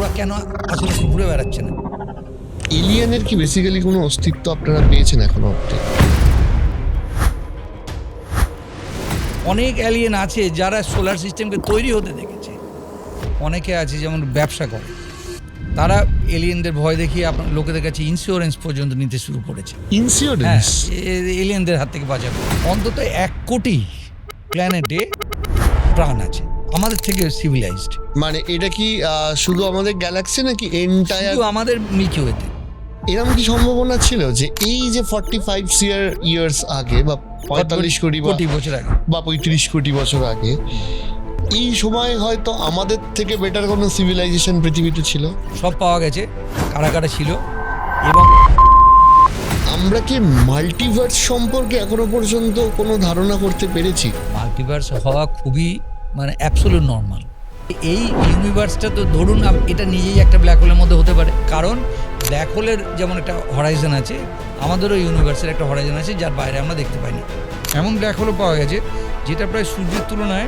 ওরা কেন আশেপাশে ঘুরে বেড়াচ্ছে না? এলিয়েনের কি বেসিক্যালি কোনো অস্তিত্ব আপনারা পেয়েছেন এখনো অব্দি? অনেক এলিয়েন আছে যারা সোলার সিস্টেমকে তৈরি হতে দেখেছে। অনেকে আছে যেমন ব্যবসা করে, তারা এলিয়েনদের ভয় দেখিয়ে আপনার লোকেদের কাছে ইন্স্যুরেন্স পর্যন্ত নিতে শুরু করেছে। ইন্স্যুরেন্স? এলিয়েনদের হাত থেকে বাঁচাবে। অন্তত 1 কোটি প্ল্যানেটে প্রাণ আছে আমাদের থেকে সিভিলাইজড। মানে এটা কি শুধু আমাদের গ্যালাক্সি নাকি এন্টায়ার? শুধু আমাদের মিল্কি ওয়েতে। এরকম কি সম্ভাবনা ছিল যে এই যে 45 ইয়ার্স আগে বা 45 কোটি বছর আগে বা 35 কোটি বছর আগে এই সময় হয়তো আমাদের থেকে বেটার কোনো সিভিলাইজেশন পৃথিবীতে ছিল? সব পাওয়া গেছে, কারা কারা ছিল। এবং আমরা কি মাল্টিভার্স সম্পর্কে এখনো পর্যন্ত কোনো ধারণা করতে পেরেছি? মাল্টিভার্স হওয়া খুবই মানে অ্যাবসলিউট নর্মাল। এই ইউনিভার্সটা তো ধরুন এটা নিজেই একটা ব্ল্যাক হোলের মধ্যে হতে পারে, কারণ ব্ল্যাক হোলের যেমন একটা হরাইজন আছে, আমাদেরও ইউনিভার্সের একটা হরাইজন আছে যার বাইরে আমরা দেখতে পাইনি। এমন ব্ল্যাক হোলও পাওয়া গেছে যেটা প্রায় সূর্যের তুলনায়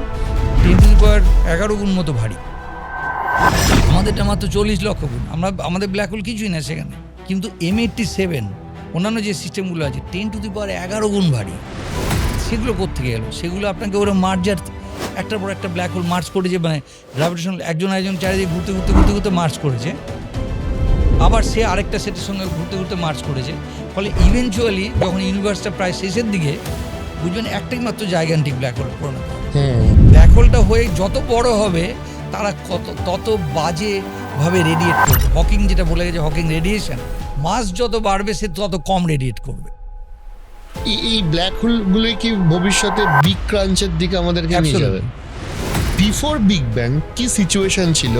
10⁻11 গুণ মতো ভারী। আমাদেরটা মাত্র 40 লক্ষ গুণ। আমাদের ব্ল্যাক হোল কিছুই না সেখানে, কিন্তু M87 অন্যান্য যে সিস্টেমগুলো আছে 10⁻11 গুণ ভারী। সেগুলো কোত্থেকে এলো? সেগুলো আপনাকে ওরা মার্জার, একটার পর একটা ব্ল্যাক হোল মার্চ করেছে, মানে গ্র্যাভিটেশনাল একজন চারিদিকে ঘুরতে ঘুরতে ঘুরতে ঘুরতে মার্চ করেছে, আবার সে আরেকটা সেটের সঙ্গে ঘুরতে ঘুরতে মার্চ করেছে। ফলে ইভেনচুয়ালি যখন ইউনিভার্সটা প্রায় শেষের দিকে, বুঝবেন একটাই মাত্র জাইগান্টিক ব্ল্যাক হোল পরিণত হবে। ব্ল্যাক হোলটা হয়ে যত বড় হবে তারা তত বাজেভাবে রেডিয়েট করবে। হকিং যেটা বলে গেছে, হকিং রেডিয়েশন, মাস যত বাড়বে সে তত কম রেডিয়েট করবে। এই ব্ল্যাক হোলগুলোই কি ভবিষ্যতে বিগ ক্রাঞ্চের দিকে আমাদেরকে নিয়ে যাবে? বিফোর বিগ ব্যাং কি সিচুয়েশন ছিল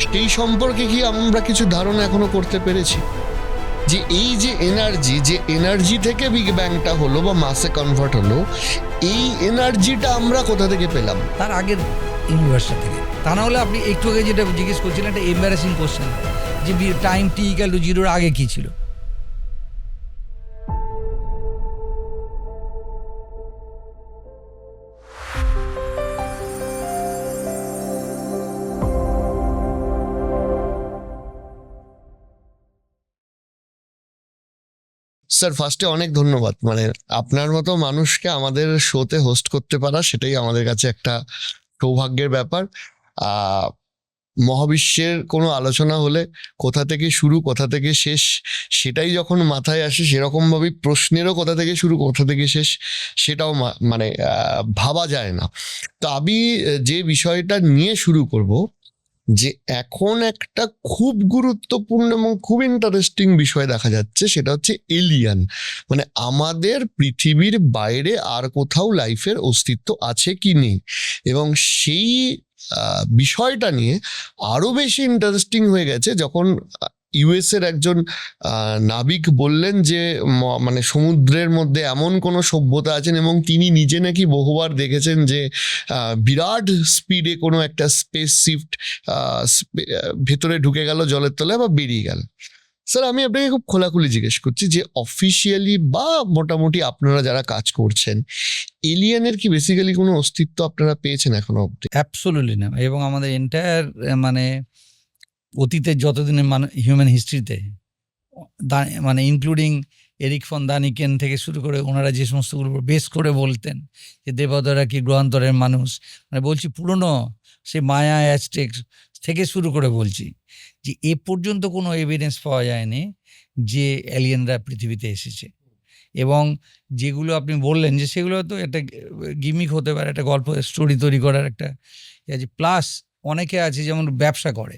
সেই সম্পর্কে কি আমরা কিছু ধারণা এখনো করতে পেরেছি? যে এই যে এনার্জি থেকে বিগ ব্যাংটা হলো বা মাসে কনভার্ট হলো, এই এনার্জিটা আমরা কোথা থেকে পেলাম? তার আগের ইউনিভার্সটা থেকে। তা না হলে আপনি একটু আগে যেটা জিজ্ঞেস করছিলেন একটা এম্বারাসিং কোশ্চেন, যে টাইম T=0 আগে কি ছিল? স্যার, ফার্স্টে অনেক ধন্যবাদ। মানে আপনার মতো মানুষকে আমাদের শোতে হোস্ট করতে পারা, সেটাই আমাদের কাছে একটা সৌভাগ্যের ব্যাপার। মহাবিশ্বের কোনো আলোচনা হলে কোথা থেকে শুরু কোথা থেকে শেষ সেটাই যখন মাথায় আসে, সেরকম ভাবেই প্রশ্নেরও কোথা থেকে শুরু কোথা থেকে শেষ সেটাও মানে ভাবা যায় না। তো আমি যে বিষয়টা নিয়ে শুরু করব, যে এখন একটা খুব গুরুত্বপূর্ণ এবং খুব ইন্টারেস্টিং বিষয় দেখা যাচ্ছে, সেটা হচ্ছে এলিয়ান। মানে আমাদের পৃথিবীর বাইরে আর কোথাও লাইফের অস্তিত্ব আছে কি নেই, এবং সেই বিষয়টা নিয়ে আরো বেশি ইন্টারেস্টিং হয়ে গেছে যখন ইউএস এর একজন নাবিক বললেন যে মানে সমুদ্রের মধ্যে এমন কোনো সভ্যতা আছেন, এবং তিনি নিজে নাকি বহুবার দেখেছেন যে বিরাট স্পিডে কোনো একটা স্পেস শিফট ভেতরে ঢুকে গেল জলের তলায় বা বেরিয়ে গেল। স্যার, আমি আপনাকে খুব খোলাখুলি জিজ্ঞেস করছি যে অফিসিয়ালি বা মোটামুটি আপনারা যারা কাজ করছেন, এলিয়েনের কি বেসিক্যালি কোনো অস্তিত্ব আপনারা পেয়েছেন এখনো অব্দি? অ্যাবসলিউটলি না। এবং আমাদের এন্টায়ার মানে অতীতের যতদিনের হিউম্যান হিস্ট্রিতে, মানে ইনক্লুডিং এরিক ফন দানিকেন থেকে শুরু করে ওনারা যে সমস্তগুলো বেস করে বলতেন যে দেবতারা কি গ্রহান্তরের মানুষ, মানে বলছি পুরনো সে মায়া অ্যাজটেক থেকে শুরু করে বলছি যে এ পর্যন্ত কোনো এভিডেন্স পাওয়া যায়নি যে এলিয়েনরা পৃথিবীতে এসেছে। এবং যেগুলো আপনি বললেন যে সেগুলো তো একটা গিমিক হতে পারে, একটা গল্প স্টোরি তৈরি করার একটা আছে। প্লাস অনেকে আছে যেমন ব্যবসা করে,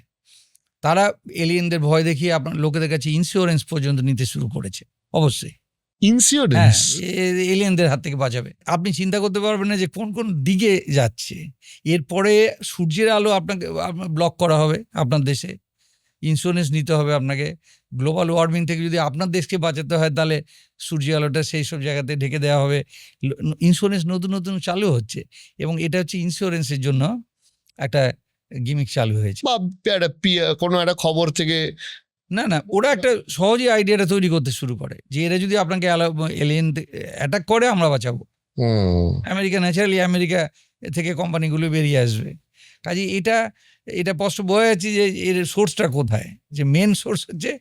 তারা এলিয়েনদের ভয় দেখিয়ে আপনার লোকেদের কাছে ইন্স্যুরেন্স পর্যন্ত নিতে শুরু করেছে। অবশ্যই ইন্স্যুরেন্স এলিয়েনদের হাত থেকে বাঁচাবে। আপনি চিন্তা করতে পারবেন না যে কোন কোন দিকে যাচ্ছে। এরপরে সূর্যের আলো আপনাকে ব্লক করা হবে আপনার দেশে, ইন্স্যুরেন্স নিতে হবে আপনাকে। গ্লোবাল ওয়ার্মিং থেকে যদি আপনার দেশকে বাঁচাতে হয় তাহলে সূর্যের আলোটা সেই সব জায়গাতে ঢেকে দেওয়া হবে। ইন্স্যুরেন্স নতুন নতুন চালু হচ্ছে, এবং এটা হচ্ছে ইন্স্যুরেন্সের জন্য একটা গিমিক চালু হয়েছে। বা কোনো একটা খবর থেকে না, ওরা একটা সহজে আইডিয়াটা তৈরি করতে শুরু করে যে এরা যদি আপনাকে এলিয়েন অ্যাটাক করে আমরা বাঁচাবো। আমেরিকা ন্যাচারালি আমেরিকা থেকে কোম্পানিগুলো বেরিয়ে আসবে। কাজে এটা এটা স্পষ্ট বোঝা যাচ্ছে যে এর সোর্সটা কোথায়, যে মেন সোর্স হচ্ছে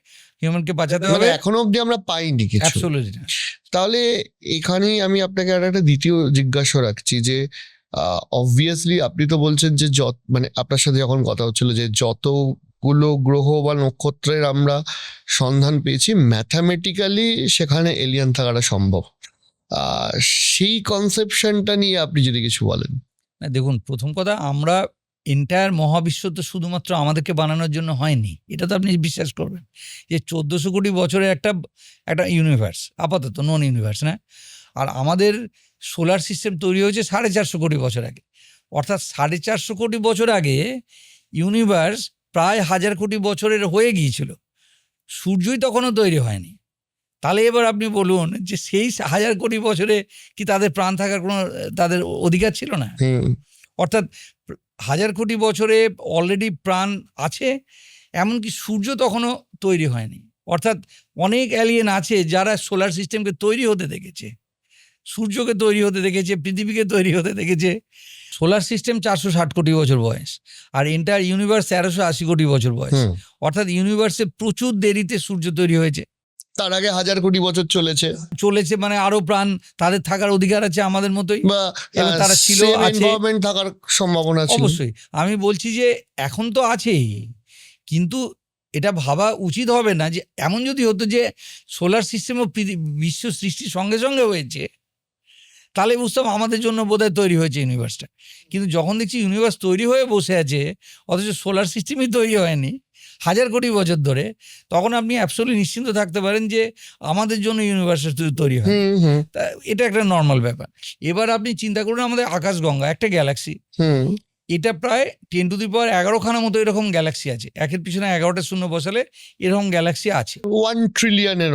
হিউম্যানকে বাঁচাতে মানে হবে। এখনো অব্দি আমরা পাইনি কিছু। অ্যাবসলিউটলি। তাহলে এখানেই আমি আপনাকে আর একটা দ্বিতীয় জিজ্ঞাসা রাখছি যে অবভিয়াসলি আপনি তো বলছেন যে মানে আপনার সাথে যখন কথা হচ্ছিল যে যতগুলো গ্রহ বা নক্ষত্রের আমরা সন্ধান পেয়েছি ম্যাথামেটিক্যালি সেখানে এলিয়ান থাকাটা সম্ভব। সেই কনসেপশনটা নিয়ে আপনি যদি কিছু বলেন। না দেখুন, প্রথম কথা, আমরা এন্টায়ার মহাবিশ্ব তো শুধুমাত্র আমাদেরকে বানানোর জন্য হয়নি, এটা তো আপনি বিশ্বাস করবেন যে 1400 কোটি বছরের একটা ইউনিভার্স, আপাতত নন ইউনিভার্স না। আর আমাদের সোলার সিস্টেম তৈরি হয়েছে 450 কোটি বছর আগে, অর্থাৎ 450 কোটি বছর আগে ইউনিভার্স প্রায় 1000 কোটি বছরের হয়ে গিয়েছিল, সূর্যই তখনও তৈরি হয়নি। তাহলে এবার আপনি বলুন যে সেই 1000 কোটি বছরে কি তাদের প্রাণ থাকার কোনো তাদের অধিকার ছিল না? অর্থাৎ 1000 কোটি বছরে অলরেডি প্রাণ আছে, এমনকি সূর্য তখনও তৈরি হয়নি। অর্থাৎ অনেক অ্যালিয়েন আছে যারা সোলার সিস্টেমকে তৈরি হতে দেখেছে, সূর্যকে তৈরি হতে দেখেছে, পৃথিবীকে তৈরি হতে দেখেছে। সোলার সিস্টেম 460 কোটি বছর বয়স, আর এন্টায়ার ইউনিভার্স 1380 কোটি বছর বয়স। অর্থাৎ ইউনিভার্সে প্রচুর দেরিতে সূর্য তৈরি হয়েছে, তার আগে 1000 কোটি বছর চলেছে, মানে আরো প্রাণ তাদের থাকার অধিকার আছে আমাদের মতোই, বা এবং তারা ছিল, আছে, এনভায়রনমেন্ট থাকার সম্ভাবনা ছিল। অবশ্যই আমি বলছি যে এখন তো আছেই, কিন্তু এটা ভাবা উচিত হবে না যে এমন যদি হতো যে সোলার সিস্টেম ও বিশ্ব সৃষ্টির সঙ্গে সঙ্গে হয়েছে, তাহলে বুঝতাম আমাদের জন্য বোধহয় তৈরি হয়েছে ইউনিভার্সটা। কিন্তু যখন দেখছি ইউনিভার্স তৈরি হয়ে বসে আছে অথচ সোলার সিস্টেমই তৈরি হয়নি 1000 কোটি বছর ধরে, তখন আপনি অ্যাবসলিউটলি নিশ্চিন্ত থাকতে পারেন যে আমাদের জন্য ইউনিভার্স তৈরি হয়। তা এটা একটা নর্মাল ব্যাপার। এবার আপনি চিন্তা করুন আমাদের আকাশগঙ্গা একটা গ্যালাক্সি, এটা প্রায় 10⁻11 মতো এরকম গ্যালাক্সি আছে, একের পিছনে 11টা শূন্য বসালে এরকম গ্যালাক্সি আছে 1 ট্রিলিয়নের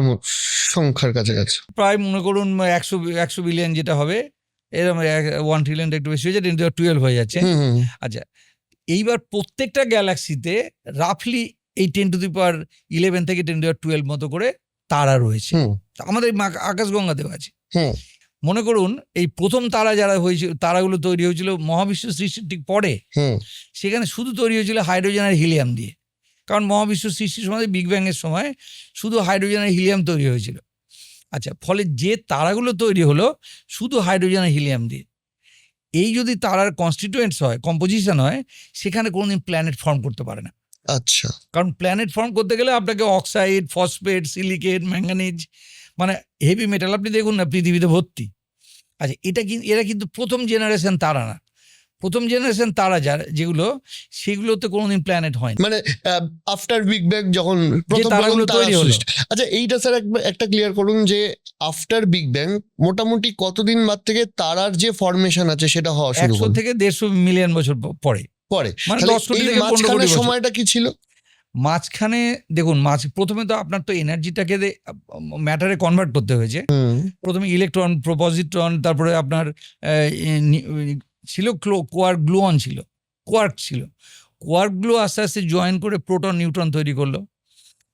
সংখ্যার কাছাকাছি। প্রায় মনে করুন 100 বিলিয়ন যেটা হবে, এরকম 1 ট্রিলিয়ন একটু বেশি হয়ে যায়, 12 হয়ে যাচ্ছে। আচ্ছা, এইবার প্রত্যেকটা গ্যালাক্সিতে রাফলি এই 10⁻11 থেকে 10⁻12 মতো করে তারা রয়েছে, আমাদের আকাশগঙ্গাতেও আছে। মনে করুন এই প্রথম তারা যারা হয়েছিল, তারাগুলো তৈরি হয়েছিল মহাবিশ্ব সৃষ্টির ঠিক পরে, সেখানে শুধু তৈরি হয়েছিল হাইড্রোজেন আর হিলিয়াম দিয়ে, কারণ মহাবিশ্ব সৃষ্টির সময় বিগ ব্যাং এর সময় শুধু হাইড্রোজেন আর হিলিয়াম তৈরি হয়েছিল। আচ্ছা, ফলে যে তারাগুলো তৈরি হলো শুধু হাইড্রোজেন আর হিলিয়াম দিয়ে, এই যদি তারার কনস্টিটিউয়েন্টস হয়, কম্পোজিশন হয়, সেখানে কোনোদিন প্ল্যানেট ফর্ম করতে পারে না। আচ্ছা, কারণ প্ল্যানেট ফর্ম করতে গেলে আপনাকে অক্সাইড, ফসফেট, সিলিকেট, ম্যাঙ্গানিজ, মানে হেভি মেটাল আপনি দেখুন না পৃথিবীতে ভর্তি। আচ্ছা, এরা কিন্তু প্রথম জেনারেশন তারা না, প্রথম জেনারেশন তারা যেগুলো, সেগুলোতে কোনোদিন প্ল্যানেট হয়নি, মানে আফটার বিগ ব্যাং যখন প্রথম তারাগুলো তৈরি হলো। আচ্ছা, এইটা স্যার একটা ক্লিয়ার করুন যে আফটার বিগ ব্যাং মোটামুটি কতদিন বাদ থেকে তারার যে ফরমেশন আছে সেটা হওয়া শুরু হলো? 100 থেকে 150 মিলিয়ন বছর পরে, মানে 10 কোটি থেকে 15 কোটি বছর। সময়টা কি ছিল মাঝখানে? দেখুন, প্রথমে তো আপনার তো এনার্জিটাকে ম্যাটারে কনভার্ট করতে হয়েছে। প্রথমে ইলেকট্রন, পজিট্রন, তারপরে আপনার ছিল কোয়ার্ক গ্লুয়ন ছিল, কোয়ার্ক ছিল, কোয়ার্কগুলো আস্তে আস্তে জয়েন করে প্রোটন নিউট্রন তৈরি করলো,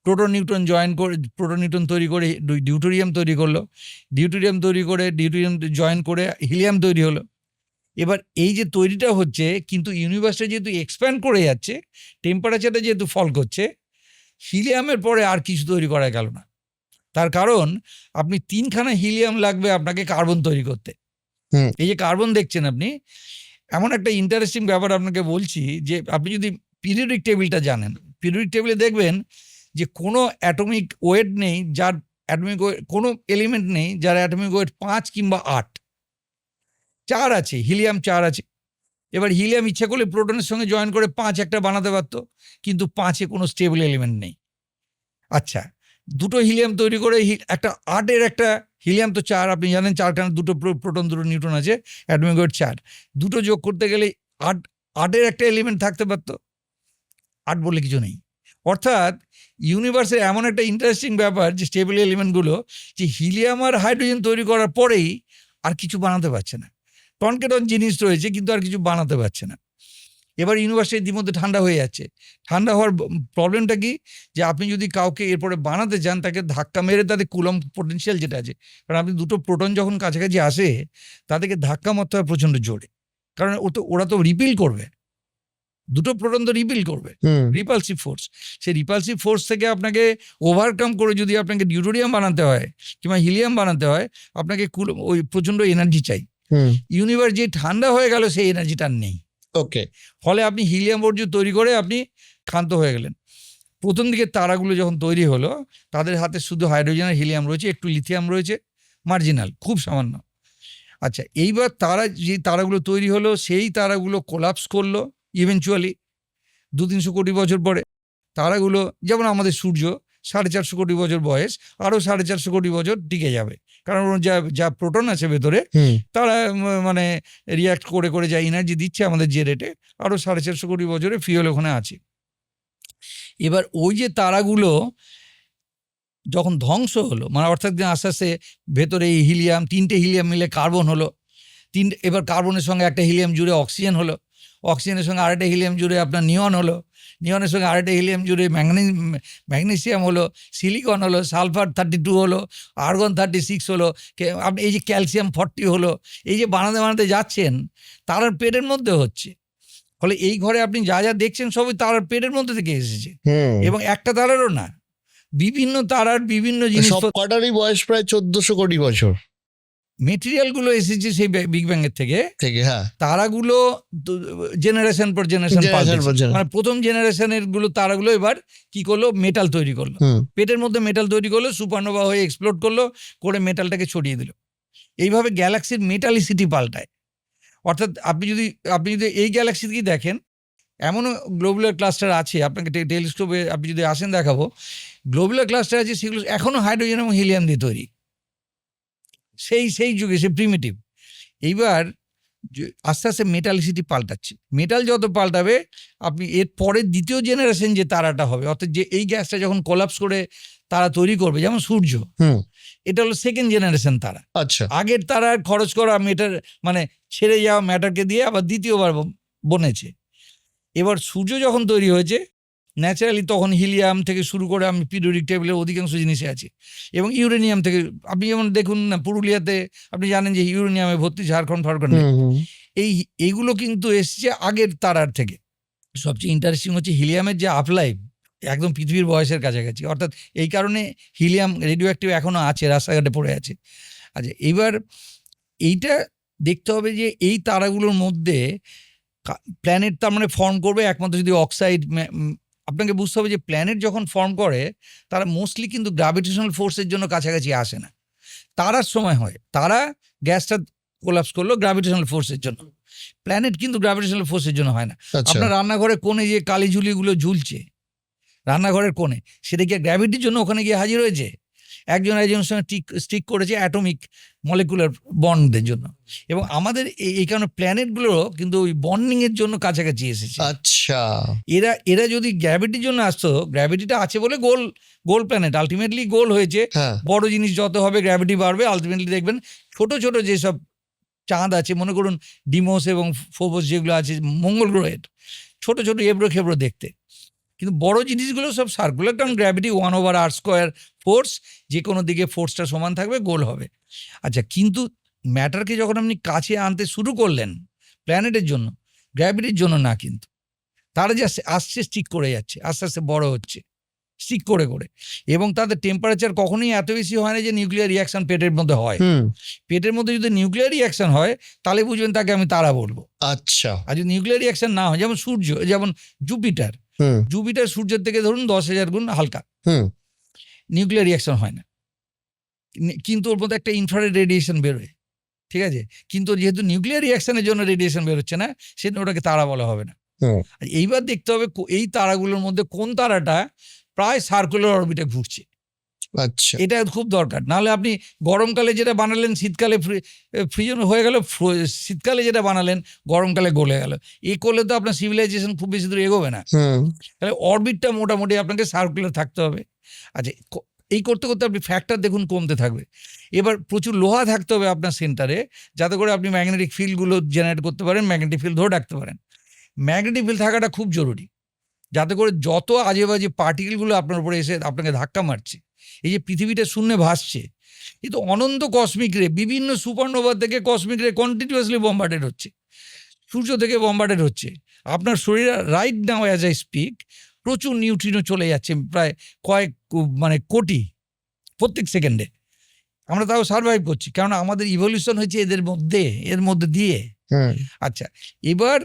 প্রোটন নিউট্রন তৈরি করে ডিউটোরিয়াম তৈরি করলো, ডিউটোরিয়াম জয়েন করে হিলিয়াম তৈরি হলো। এবার এই যে তৈরিটা হচ্ছে, কিন্তু ইউনিভার্সটা যেহেতু এক্সপ্যান্ড করে যাচ্ছে, টেম্পারেচারটা যেহেতু ফল করছে, হিলিয়ামের পরে আর কিছু তৈরি করা গেল না। তার কারণ আপনি 3খানা হিলিয়াম লাগবে আপনাকে কার্বন তৈরি করতে। এই যে কার্বন দেখছেন আপনি, এমন একটা ইন্টারেস্টিং ব্যাপার আপনাকে বলছি, যে আপনি যদি পিরিয়ডিক টেবিলটা জানেন, পিরিয়ডিক টেবিলে দেখবেন যে কোনো অ্যাটমিক ওয়েট নেই যার কোনো এলিমেন্ট নেই যার অ্যাটমিক ওয়েট 5 কিংবা 8। 4 আছে, হিলিয়াম 4 আছে। এবার হিলিয়াম ইচ্ছা করলে প্রোটনের সঙ্গে জয়েন করে 5 একটা বানাতে পারতো, কিন্তু 5-এ কোনো স্টেবল এলিমেন্ট নেই। আচ্ছা, দুটো হিলিয়াম তৈরি করে একটা 8-এর একটা হিলিয়াম তো 4, আপনি জানেন 4খানা, দুটো প্রোটন 2 নিউট্রন আছে, অ্যাটমিক ওয়েট 4, দুটো যোগ করতে গেলে 8-এর একটা এলিমেন্ট থাকতে পারতো, 8 বলে কিছু নেই। অর্থাৎ ইউনিভার্সের এমন একটা ইন্টারেস্টিং ব্যাপার যে স্টেবল এলিমেন্টগুলো, যে হিলিয়াম আর হাইড্রোজেন তৈরি করার পরেই আর কিছু বানাতে পারছে না, টনকেটন জিনিস রয়েছে কিন্তু আর কিছু বানাতে পারছে না। এবার ইউনিভার্সের ইতিমধ্যে ঠান্ডা হয়ে যাচ্ছে। ঠান্ডা হওয়ার প্রবলেমটা কি, যে আপনি যদি কাউকে এরপরে বানাতে চান, তাকে ধাক্কা মেরে তাদের কুলম্ব পোটেনশিয়াল যেটা আছে, কারণ আপনি দুটো প্রোটন যখন কাছাকাছি আসে, তাদেরকে ধাক্কা মারতে হয় প্রচণ্ড জোরে, কারণ ওরা তো রিপিল করবে। দুটো প্রোটন তো রিপিল করবে, রিপালসিভ ফোর্স। সেই রিপালসিভ ফোর্স থেকে আপনাকে ওভারকাম করে যদি আপনাকে ডিউটোরিয়াম বানাতে হয় কিংবা হিলিয়াম বানাতে হয়, আপনাকে ওই প্রচণ্ড এনার্জি চাই। ইউনিভার্স যে ঠান্ডা হয়ে গেল সেই এনার্জিটা নেই। ওকে, ফলে আপনি হিলিয়াম বর্জ্য তৈরি করে আপনি ক্ষান্ত হয়ে গেলেন। প্রথম দিকে তারাগুলো যখন তৈরি হলো তাদের হাতে শুধু হাইড্রোজেন আর হিলিয়াম রয়েছে, একটু লিথিয়াম রয়েছে, মার্জিনাল, খুব সামান্য। আচ্ছা, এইবার যে তারাগুলো তৈরি হলো সেই তারাগুলো কোলাপস করলো ইভেনচুয়ালি 200-300 কোটি বছর পরে। তারাগুলো যেমন আমাদের সূর্য 450 কোটি বছর বয়স, আরও 450 কোটি বছর টিকে যাবে, কারণ যা প্রোটন আছে ভেতরে তারা মানে রিয়াক্ট করে করে যা এনার্জি দিচ্ছে আমাদের যে রেটে, আরও 450 কোটি বছরে ফিউল ওখানে আছে। এবার ওই যে তারাগুলো যখন ধ্বংস হলো, মানে অর্থাৎ আস্তে আস্তে ভেতরে এই হিলিয়াম, 3টে হিলিয়াম মিলে কার্বন হলো, এবার কার্বনের সঙ্গে একটা হিলিয়াম জুড়ে অক্সিজেন হলো, অক্সিজেনের সঙ্গে আরেকটা হিলিয়াম জুড়ে আপনার নিয়ন হলো, নিয়নের সঙ্গে আরেকটা হিলিয়াম জুড়ে ম্যাগনেসিয়াম হলো, সিলিকন হলো, সালফার 32 হলো, আর্গন 36 হলো, আপনি এই যে ক্যালসিয়াম 40 হলো। এই যে বানাতে বানাতে যাচ্ছেন তারার পেটের মধ্যে হচ্ছে। ফলে এই ঘরে আপনি যা যা দেখছেন সবই তারার পেটের মধ্যে থেকে এসেছে, এবং একটা তারারও না, বিভিন্ন তারার বিভিন্ন জিনিস। সব কটারই বয়স প্রায় 1400 কোটি বছর। মেটেরিয়ালগুলো এসেছে সেই বিগ ব্যাং এর থেকে। হ্যাঁ, তারাগুলো জেনারেশন পর জেনারেশন, মানে প্রথম জেনারেশনের গুলো তারাগুলো এবার কি করলো, মেটাল তৈরি করলো, পেটের মধ্যে মেটাল তৈরি করলো, সুপারনোভা হয়ে এক্সপ্লোড করলো, করে মেটালটাকে ছড়িয়ে দিল। এইভাবে গ্যালাক্সির মেটালিসিটি পাল্টায়। অর্থাৎ আপনি যদি এই গ্যালাক্সিকে দেখেন, এমনও গ্লোবুলার ক্লাস্টার আছে, আপনাকে টেলিস্কোপে আপনি যদি আসেন দেখাবো, গ্লোবুলার ক্লাস্টার আছে সেগুলো এখনো হাইড্রোজেন এবং হিলিয়াম দিয়ে তৈরি, সেই যুগে, সে প্রিমিটিভ। এইবার আস্তে আস্তে মেটালিসিটি পাল্টাচ্ছে, মেটাল যত পাল্টাবে আপনি এর পরের দ্বিতীয় জেনারেশন যে তারাটা হবে, অর্থাৎ যে এই গ্যাসটা যখন কোলাপস করে তারা তৈরি করবে, যেমন সূর্য, এটা হলো সেকেন্ড জেনারেশন তারা। আচ্ছা, আগের তারা খরচ করা মেটার মানে ছেড়ে যাওয়া ম্যাটারকে দিয়ে আবার দ্বিতীয়বার বনেছে। এবার সূর্য যখন তৈরি হয়েছে ন্যাচারালি, তখন হিলিয়াম থেকে শুরু করে আমি পিরিয়ডিক টেবিলের অধিকাংশ জিনিসে আছে, এবং ইউরেনিয়াম থেকে। আপনি যেমন দেখুন না, পুরুলিয়াতে আপনি জানেন যে ইউরেনিয়ামে ভর্তি, ঝাড়খণ্ড ফারখণ্ডে, এইগুলো কিন্তু এসছে আগের তারার থেকে। সবচেয়ে ইন্টারেস্টিং হচ্ছে হিলিয়ামের যে আপলাইফ একদম পৃথিবীর বয়সের কাছাকাছি, অর্থাৎ এই কারণে হিলিয়াম রেডিও অ্যাক্টিভ এখনও আছে, রাস্তাঘাটে পড়ে আছে। আচ্ছা, এইবার এইটা দেখতে হবে যে এই তারাগুলোর মধ্যে প্ল্যানেট তার মানে ফর্ম করবে একমাত্র যদি অক্সাইড। আপনাকে বুঝতে হবে যে প্ল্যানেট যখন ফর্ম করে তারা মোস্টলি কিন্তু গ্র্যাভিটেশনাল ফোর্সের জন্য কাছাকাছি আসে না, তারার সময় হয়। তারা গ্যাসটা কোলাপস করলো গ্র্যাভিটেশনাল ফোর্সের জন্য, প্ল্যানেট কিন্তু গ্র্যাভিটেশনাল ফোর্সের জন্য হয় না। আপনার রান্নাঘরে কোণে যে কালি ঝুলিগুলো ঝুলছে রান্নাঘরের কোণে, সেটা কি গ্র্যাভিটির জন্য ওখানে গিয়ে হাজির হয়েছে? একজনের সঙ্গে স্টিক করেছে অ্যাটমিক মলিকুলার বন্ডের জন্য। এবং আমাদের এই কারণে প্ল্যানেটগুলো কিন্তু ওই বন্ডিংয়ের জন্য কাছাকাছি এসেছে। আচ্ছা, এরা যদি গ্র্যাভিটির জন্য আসতো, গ্র্যাভিটিটা আছে বলে গোল প্ল্যানেট আলটিমেটলি গোল হয়েছে। বড় জিনিস যত হবে গ্র্যাভিটি বাড়বে, আলটিমেটলি দেখবেন ছোট ছোট যেসব চাঁদ আছে, মনে করুন ডিমোস এবং ফোবস যেগুলো আছে মঙ্গল গ্রহের, ছোট ছোট এবড়ো খেবড়ো দেখতে, কিন্তু বড় জিনিসগুলো সব সার্কুলার, কারণ গ্র্যাভিটি 1/r² ফোর্স, যে কোনো দিকে ফোর্সটা সমান থাকবে, গোল হবে। আচ্ছা, কিন্তু ম্যাটারকে যখন আপনি কাছে আনতে শুরু করলেন প্ল্যানেটের জন্য, গ্র্যাভিটির জন্য না, কিন্তু তারা যে আসছে স্টিক করে যাচ্ছে, আস্তে আস্তে বড় হচ্ছে স্টিক করে করে, এবং তাদের টেম্পারেচার কখনোই এত বেশি হয় না যে নিউক্লিয়ার রিয়াকশন পেটের মধ্যে হয়। পেটের মধ্যে যদি নিউক্লিয়ার রিয়াকশন হয় তাহলে বুঝবেন তাকে আমি তারা বলবো। আচ্ছা, আর যদি নিউক্লিয়ার রিয়াকশন না হয়, যেমন সূর্য, যেমন জুপিটার সূর্যের থেকে ধরুন 10,000 গুণ হালকা, নিউক্লিয়ার রিয়াকশন হয় না, কিন্তু ওর মধ্যে একটা ইনফ্রারেড রেডিয়েশন বেরোয়, ঠিক আছে, কিন্তু যেহেতু নিউক্লিয়ার রিয়াকশনের জন্য রেডিয়েশন বেরোচ্ছে না, সেজন্য ওটাকে তারা বলা হবে না। এইবার দেখতে হবে এই তারাগুলোর মধ্যে কোন তারাটা প্রায় সার্কুলার অরবিটে ঘুরছে। আচ্ছা, এটা খুব দরকার, নাহলে আপনি গরমকালে যেটা বানালেন শীতকালে ফ্রিজন হয়ে গেল, শীতকালে যেটা বানালেন গরমকালে গলে গেল, এই করলে তো আপনার সিভিলাইজেশন খুব বেশি দূর এগোবে না। তাহলে অরবিটটা মোটামুটি আপনাকে সার্কুলার থাকতে হবে। আচ্ছা, এই করতে করতে আপনি ফ্যাক্টর দেখুন কমতে থাকবে। এবার প্রচুর লোহা থাকতে হবে আপনার সেন্টারে, যাতে করে আপনি ম্যাগনেটিক ফিল্ডগুলো জেনারেট করতে পারেন, ম্যাগনেটিক ফিল্ড ধরে রাখতে পারেন। ম্যাগনেটিক ফিল্ড থাকাটা খুব জরুরি, যাতে করে যত আজে বাজে পার্টিকেলগুলো আপনার উপরে এসে আপনাকে ধাক্কা মারছে, এই যে পৃথিবীটা শূন্যে ভাসছে, এই তো অনন্ত কসমিক রে, বিভিন্ন সুপারনোভা থেকে কসমিক রে কন্টিনিউয়াসলি বম্বার্ডেড হচ্ছে। সূর্য থেকে বম্বার্ডেড হচ্ছে, আপনার শরীরে right now as I speak প্রচুর নিউট্রিনো চলে যাচ্ছে, প্রায় মানে কোটি প্রত্যেক সেকেন্ডে। আমরা তাও সার্ভাইভ করছি, কারণ আমাদের ইভলিউশন হয়েছে এর মধ্যে দিয়ে। আচ্ছা, এবার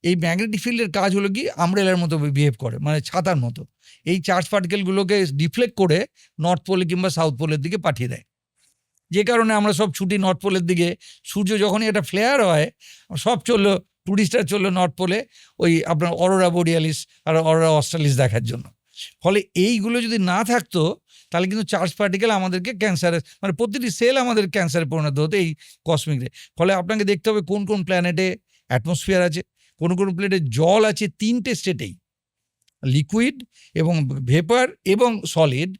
এই ম্যাগনেটিক ফিল্ডের কাজ হলো কি, আমব্রেলার মতো বিহেভ করে, মানে ছাতার মতো। এই চার্জ পার্টিকেলগুলোকে ডিফ্লেক্ট করে নর্থ পোলে কিংবা সাউথ পোলের দিকে পাঠিয়ে দেয়, যে কারণে আমরা সব ছুটি নর্থ পোলের দিকে। সূর্য যখনই একটা ফ্লেয়ার হয়, সব চললো, টুরিস্টরা চললো নর্থ পোলে ওই আপনার অরোরা বোরিয়ালিস আর অরোরা অস্ট্রালিস দেখার জন্য। ফলে এইগুলো যদি না থাকতো তাহলে কিন্তু চার্জ পার্টিকেল আমাদেরকে ক্যান্সারে, মানে প্রতিটি সেল আমাদের ক্যান্সারে পরিণত হতো এই কসমিক রে। ফলে আপনাকে দেখতে হবে কোন কোন প্ল্যানেটে অ্যাটমসফিয়ার আছে, কোন কোন প্লেটে জল আছে, 3টে স্টেটেই, লিকুইড এবং ভেপার এবং সলিড,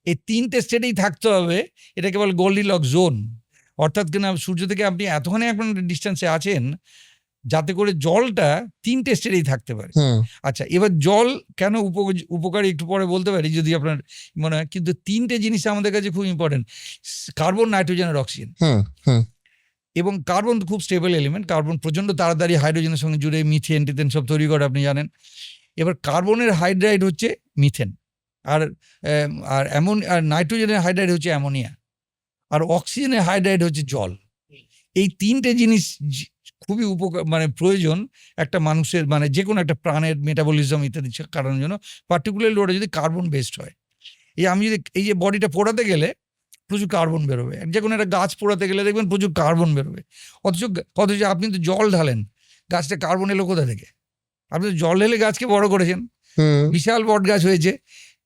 এই 3টে স্টেটেই থাকতে হবে। এটা কেবল গোল্ডিলক জোন, অর্থাৎ কিনা সূর্য থেকে আপনি এতখানি আপনার ডিস্টেন্সে আছেন যাতে করে জলটা 3টে স্টেটেই থাকতে পারে। আচ্ছা, এবার জল কেন উপকারী একটু পরে বলতে পারি যদি আপনার মনে হয়, কিন্তু 3টে জিনিস আমাদের কাছে খুব ইম্পর্টেন্ট: কার্বন, নাইট্রোজেন আর অক্সিজেন। এবং কার্বন খুব স্টেবল এলিমেন্ট, কার্বন প্রচণ্ড তাড়াতাড়ি হাইড্রোজেনের সঙ্গে জুড়ে মিথেন টিথেন সব তৈরি করে, আপনি জানেন। এবার কার্বনের হাইড্রাইড হচ্ছে মিথেন, আর নাইট্রোজেনের হাইড্রাইড হচ্ছে অ্যামোনিয়া, আর অক্সিজেনের হাইড্রাইড হচ্ছে জল। এই 3টে জিনিস খুবই মানে প্রয়োজন একটা মানুষের, মানে যে কোনো একটা প্রাণের মেটাবলিজম ইত্যাদি কারণের জন্য, পার্টিকুলারলি ওটা যদি কার্বন বেসড হয়। আমি যদি এই যে বডিটা পোড়াতে গেলে প্রচুর কার্বন বেরোবে, যে কোনো একটা গাছ পোড়াতে গেলে দেখবেন প্রচুর কার্বন বেরোবে। অথচ আপনি তো জল ঢালেন, গাছটা কার্বন এলো কোথা থেকে? আপনি তো জল ঢেলে গাছকে বড় করেছেন, বিশাল বট গাছ হয়েছে,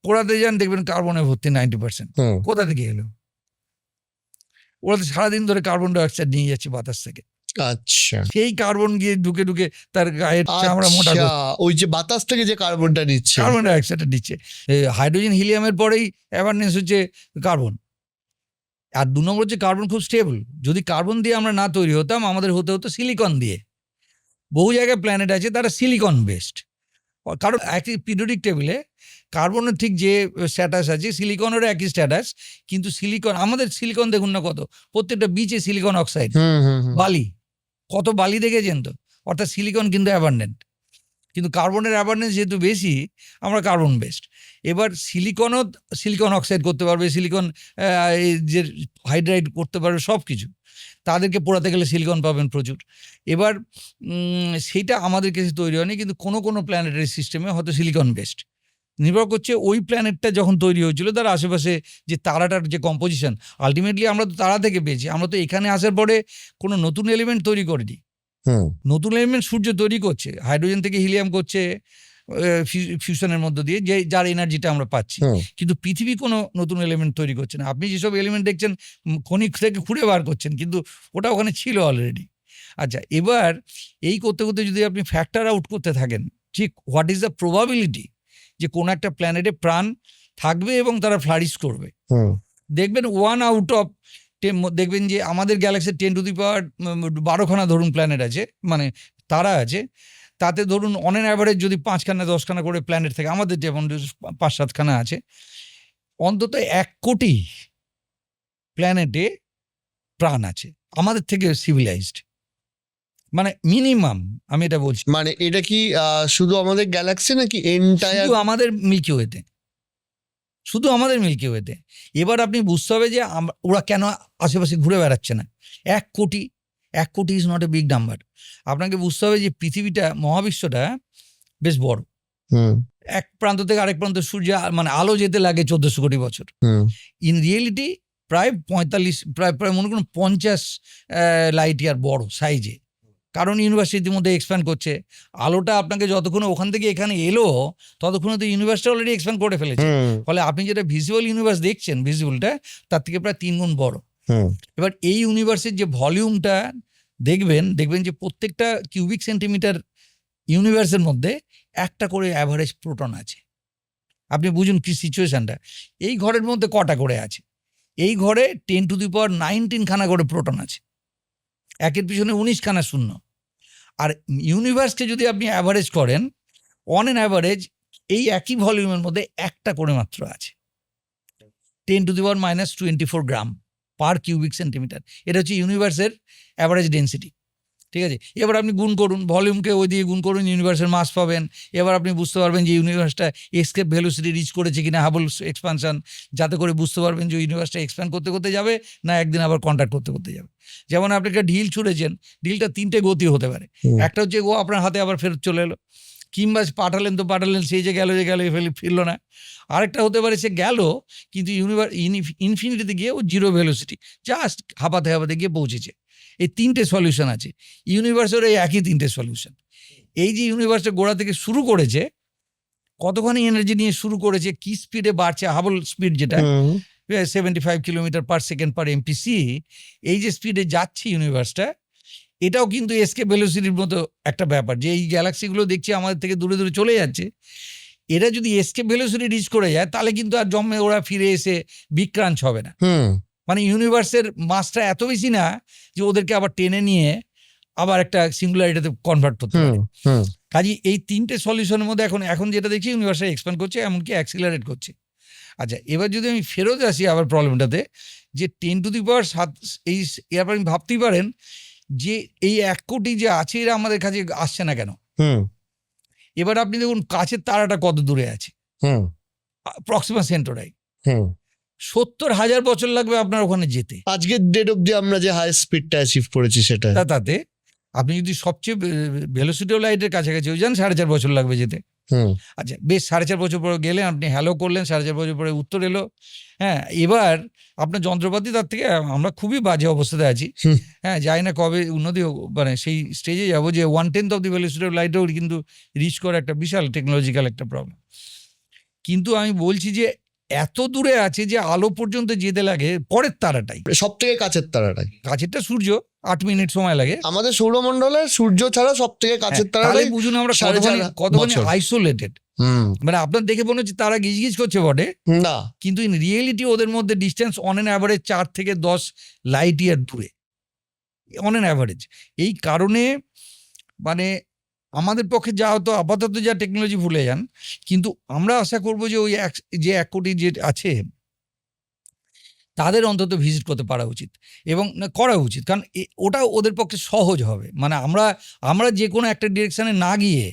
পোড়াতে যান দেখবেন কার্বনে ভর্তি 90%। কোথা থেকে এলো? ওরা তো সারাদিন ধরে কার্বন ডাইঅক্সাইড নিয়ে যাচ্ছে বাতাস থেকে। আচ্ছা, সেই কার্বন গিয়ে ঢুকে ঢুকে তার গায়ের চামড়া মোটা করছে। ওই যে বাতাস থেকে যে কার্বনটা নিচ্ছে, কার্বন ডাইঅক্সাইডটা নিচ্ছে। হাইড্রোজেন হিলিয়ামের পরেই অ্যাভারনেস হচ্ছে কার্বন। আর 2 নম্বর হচ্ছে কার্বন খুব স্টেবল। যদি কার্বন দিয়ে আমরা না তৈরি হতাম, আমাদের হতে হতো সিলিকন দিয়ে। বহু জায়গায় প্ল্যানেট আছে তারা সিলিকন বেসড, কারণ একই পিরিয়ডিক টেবিলে কার্বনের ঠিক যে স্ট্যাটাস আছে, সিলিকনেরও একই স্ট্যাটাস। কিন্তু সিলিকন, আমাদের সিলিকন দেখুন না কত, প্রত্যেকটা বিচে সিলিকন অক্সাইড, বালি, কত বালি দেখেছেন তো? অর্থাৎ সিলিকন কিন্তু অ্যাবান্ডেন্ট, কিন্তু কার্বনের অ্যাবান্ডেন্স যেহেতু বেশি, আমরা কার্বন বেসড। এবার সিলিকন অক্সাইড করতে পারবে, সিলিকন যে হাইড্রাইড করতে পারবে, সব কিছু। তাদেরকে পোড়াতে গেলে সিলিকন পাবেন প্রচুর। এবার সেইটা আমাদের কাছে তৈরি হয়নি, কিন্তু কোনো কোনো প্ল্যানেটারি সিস্টেমে হয়তো সিলিকন বেসড। নির্ভর করছে ওই প্ল্যানেটটা যখন তৈরি হয়েছিল তার আশেপাশে যে তারাটার যে কম্পোজিশন। আলটিমেটলি আমরা তো তারা থেকে পেয়েছি, আমরা তো এখানে আসার পরে কোনো নতুন এলিমেন্ট তৈরি করিনি। নতুন এলিমেন্ট সূর্য তৈরি করছে, হাইড্রোজেন থেকে হিলিয়াম করছে ফিউশনের মধ্য দিয়ে, যে যার এনার্জিটা আমরা পাচ্ছি। কিন্তু পৃথিবী কোনো নতুন এলিমেন্ট তৈরি করছে না। আপনি যেসব এলিমেন্ট দেখছেন খনি থেকে খুঁড়ে বার করছেন, কিন্তু ওটা ওখানে ছিল অলরেডি। আচ্ছা, এবার এই করতে করতে যদি আপনি ফ্যাক্টর আউট করতে থাকেন ঠিক হোয়াট ইজ দ্য প্রবাবিলিটি যে কোনো একটা প্ল্যানেটে প্রাণ থাকবে এবং তারা ফ্লারিশ করবে, দেখবেন 1 আউট অফ 10, দেখবেন যে আমাদের গ্যালাক্সির 10⁻12খানা ধরুন প্ল্যানেট আছে, মানে তারা আছে। তাতে ধরুন অন অ্যান অ্যাভারেজ যদি 5খানা 10খানা করে প্ল্যানেট থাকে, আমাদের যেমন 5-7খানা আছে, অন্তত 1 কোটি প্ল্যানেটে প্রাণ আছে আমাদের থেকে সিভিলাইজড, মানে মিনিমাম। আমি এটা বলছি, মানে এটা কি শুধু আমাদের গ্যালাক্সি নাকি এন্টায়ার? শুধু আমাদের মিল্কি ওয়েতে, শুধু আমাদের মিল্কি ওয়েতে। এবার আপনি বুঝতে হবে যে ওরা কেন আশেপাশে ঘুরে বেড়াচ্ছে না। 1 কোটি is not a big number. আপনাকে বুঝতে হবে যে পৃথিবীটা, মহাবিশ্বটা বেশ বড়। এক প্রান্ত থেকে আরেক প্রান্ত সূর্য, মানে আলো যেতে লাগে 1400 কোটি বছর। ইন রিয়েলিটি প্রায় 45, প্রায় মনে করুন 50 লাইট ইয়ার বড় সাইজে, কারণ ইউনিভার্সিটির মধ্যে এক্সপ্যান্ড করছে। আলোটা আপনাকে যতক্ষণ ওখান থেকে এখানে এলো, ততক্ষণে তো ইউনিভার্সটা অলরেডি এক্সপ্যান্ড করে ফেলেছে। ফলে আপনি যেটা ভিজুয়াল ইউনিভার্স দেখছেন, ভিজুয়ালটা তার থেকে প্রায় 3 গুণ বড়। এবার এই ইউনিভার্সের যে ভলিউমটা দেখবেন যে প্রত্যেকটা কিউবিক সেন্টিমিটার ইউনিভার্সের মধ্যে একটা করে অ্যাভারেজ প্রোটন আছে। আপনি বুঝুন কি সিচুয়েশনটা। এই ঘরের মধ্যে কটা করে আছে? এই ঘরে 10⁻19 খানা করে প্রোটন আছে, একের পিছনে 19 খানা শূন্য। আর ইউনিভার্সকে যদি আপনি অ্যাভারেজ করেন, অন অ্যান অ্যাভারেজ এই একই ভলিউমের মধ্যে একটা করে মাত্র আছে, 10⁻⁻24 গ্রাম পার কিউবিক সেন্টিমিটার। এটা হচ্ছে ইউনিভার্সের অ্যাভারেজ ডেন্সিটি। ঠিক আছে, এবার আপনি গুণ করুন, ভলিউমকে ওই দিয়ে গুণ করুন, ইউনিভার্সের মাস পাবেন। এবার আপনি বুঝতে পারবেন যে ইউনিভার্সটা এসকেপ ভেলোসিটি রিচ করেছে কিনা, হাবল এক্সপানশন, যাতে করে বুঝতে পারবেন যে ইউনিভার্সটা এক্সপ্যান্ড করতে করতে যাবে না একদিন আবার কন্ট্যাক্ট করতে করতে যাবে। যেমন আপনি একটা ঢিল ছুঁড়েছেন, ঢিলটা 3টে গতি হতে পারে। একটা হচ্ছে ও আপনার হাতে আবার ফেরত চলে এলো, কিংবা পাঠালেন সেই যে গেল ফিরলো না। আরেকটা হতে পারে সে গেল কিন্তু ইনফিনিটিতে গিয়ে ও জিরো ভেলোসিটি জাস্ট হাঁপাতে গিয়ে পৌঁছেছে। এই 3টে সলিউশন আছে ইউনিভার্সের, এই একই 3টে সলিউশন। এই যে ইউনিভার্সটা গোড়া থেকে শুরু করেছে, কতখানি এনার্জি নিয়ে শুরু করেছে, কি স্পিডে বাড়ছে, হাবল স্পিড যেটা 75 কিলোমিটার পার সেকেন্ড পার এমপিসি, এই যে স্পিডে যাচ্ছে ইউনিভার্সটা, এটাও কিন্তু এসকেপ ভেলোসিটির মতো একটা ব্যাপার। যে এই গ্যালাক্সিগুলো দেখছি আমাদের থেকে দূরে দূরে চলে যাচ্ছে, এরা যদি এসকেপ ভেলোসিটি রিচ করে যায় তাহলে কিন্তু আর জন্মে ওরা ফিরে এসে বিক্রাঞ্চ হবে না। মানে ইউনিভার্সের মাসটা এত বেশি না যে ওদেরকে আবার টেনে নিয়ে আবার একটা সিঙ্গুলারিটিতে কনভার্ট করতে পারে। কাজে এই 3টে সলিউশনের মধ্যে এখন যেটা দেখছি ইউনিভার্সটা এক্সপ্যান্ড করছে, এমনকি অ্যাক্সিলারেট করছে। আচ্ছা, এবার যদি আমি ফেরত আসি আবার প্রবলেমটাতে, যে 10⁻7 এই আপনি ভাবতেই পারেন যে এই 1 কোটি যে আছে এরা আমাদের কাছে আসছে না কেন। এবার আপনি দেখুন কাছের তারাটা কত দূরে আছে, প্রক্সিমা সেন্টোরাই, 70,000 বছর লাগবে আপনার ওখানে যেতে। আজকের ডেট অবধি আমরা যে হাই স্পিডটা অ্যাচিভ করেছি সেটা, তাতে আপনি যদি সবচেয়ে ভেলোসিটি অফ লাইটের কাছাকাছি যান 4.5 বছর লাগবে যেতে। আচ্ছা, বেশ 4.5 বছর পরে গেলেন, আপনি হ্যালো করলেন, 4.5 বছর পরে উত্তর এলো। হ্যাঁ, এবার আপনার যন্ত্রপাতি তার থেকে, আমরা খুবই বাজে অবস্থাতে আছি। হ্যাঁ, যাই না কবে উন্নতি মানে সেই স্টেজে যাবো যে 1/10 অফ দি ভেলোসিটি অফ লাইটেও কিন্তু রিচ করা একটা বিশাল টেকনোলজিক্যাল একটা প্রবলেম। কিন্তু আমি বলছি যে এত দূরে আছে যে আলো পর্যন্ত যেতে লাগে পরের তারাটাই, সব থেকে কাছের তারাটাই। কাছেরটা সূর্য, 8 মিনিট সময় লাগে। আমাদের সৌরমণ্ডলে সূর্য ছাড়া সব থেকে কাছের তারাটাই। বুঝুন আমরা কতখানি আইসোলেটেড। মানে আপনার দেখে মনে হচ্ছে তারা গিজগিজ করছে বটে, না, কিন্তু ইন রিয়েলিটি ওদের মধ্যে ডিস্টেন্স অন এন অ্যাভারেজ 4 থেকে 10 লাইট ইয়ার দূরে, অন এন অ্যাভারেজ। এই কারণে মানে আমাদের পক্ষে যা হতো, আপাতত যা টেকনোলজি ভুলে যান, কিন্তু আমরা আশা করবো যে ওই 1 কোটি যে আছে তাদের অন্তত ভিজিট করতে পারা উচিত এবং করা উচিত, কারণ ওটা ওদের পক্ষে সহজ হবে। মানে আমরা যে কোনো একটা ডিরেকশনে না গিয়ে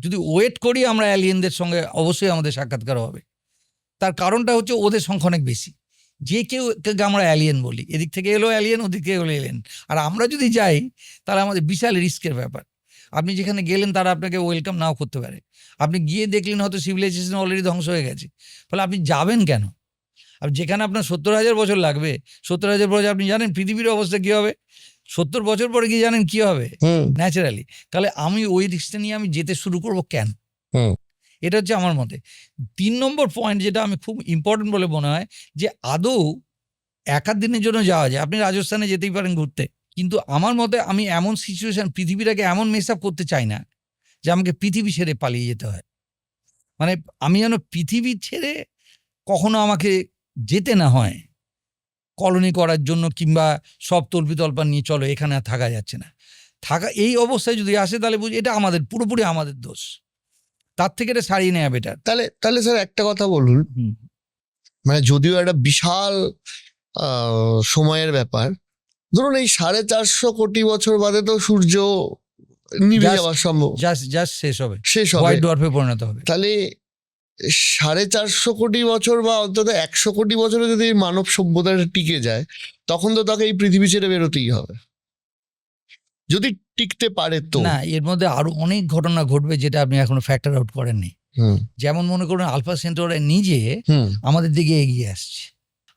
যদি ওয়েট করি, আমরা অ্যালিয়েনদের সঙ্গে অবশ্যই আমাদের সাক্ষাৎকার হবে। তার কারণটা হচ্ছে ওদের সংখ্যা অনেক বেশি। যে কেউ আমরা অ্যালিয়েন বলি, এদিক থেকে এলো অ্যালিয়েন, ওদিক থেকে এলো এলিয়েন। আর আমরা যদি যাই তাহলে আমাদের বিশাল রিস্কের ব্যাপার। আপনি যেখানে গেলেন তারা আপনাকে ওয়েলকাম নাও করতে পারে। আপনি গিয়ে দেখলেন হয়তো সিভিলাইজেশন অলরেডি ধ্বংস হয়ে গেছে, ফলে আপনি যাবেন কেন? আর যেখানে আপনার 70,000 বছর লাগবে, 70,000 বছর আপনি জানেন পৃথিবীর অবস্থা কি হবে, 70 বছর পরে গিয়ে জানেন কি হবে ন্যাচারালি। তাহলে আমি ওই রিস্কটা নিয়ে আমি যেতে শুরু করব কেন? এটা হচ্ছে আমার মতে 3 নম্বর পয়েন্ট, যেটা আমি খুব ইম্পর্টেন্ট বলে মনে হয়, যে আদৌ 1 দিনের জন্য যাওয়া যায়। আপনি রাজস্থানে যেতেই পারেন ঘুরতে, কিন্তু আমার মতে আমি এমন সিচুয়েশন, পৃথিবীটাকে এমন মেস আপ করতে চাই না যে আমাকে পৃথিবী ছেড়ে পালিয়ে যেতে হয়। মানে আমি যেন পৃথিবী ছেড়ে কখনো আমাকে যেতে না হয় কলোনি করার জন্য, কিংবা সব তল্পিতল্পা নিয়ে চলো এখানে আর থাকা যাচ্ছে না। এই অবস্থায় যদি আসে তাহলে বুঝি এটা আমাদের পুরোপুরি আমাদের দোষ। তার থেকে এটা সারিয়ে নেওয়া বেটার। তাহলে স্যার একটা কথা বলুন, মানে যদিও একটা বিশাল সময়ের ব্যাপার, ধরুন এই 450 কোটি বছর বাদে তো সূর্য নিভে যাওয়ার সম্ভব, জাস্ট শেষ হবে, হোয়াইট ডোয়ার্ফে পরিণত হবে। তাহলে 450 কোটি বছর বা অন্তত 100 কোটি বছরে যদি মানব সভ্যতাটা টিকে যায়, তখন তো তাকে এই পৃথিবী ছেড়ে বেরোতেই হবে, যদি টিকতে পারে। তো না, এর মধ্যে আরো অনেক ঘটনা ঘটবে যেটা আপনি এখনো ফ্যাক্টর আউট করেননি। যেমন মনে করুন আলফা সেন্টাউরি নিজে আমাদের দিকে এগিয়ে আসছে,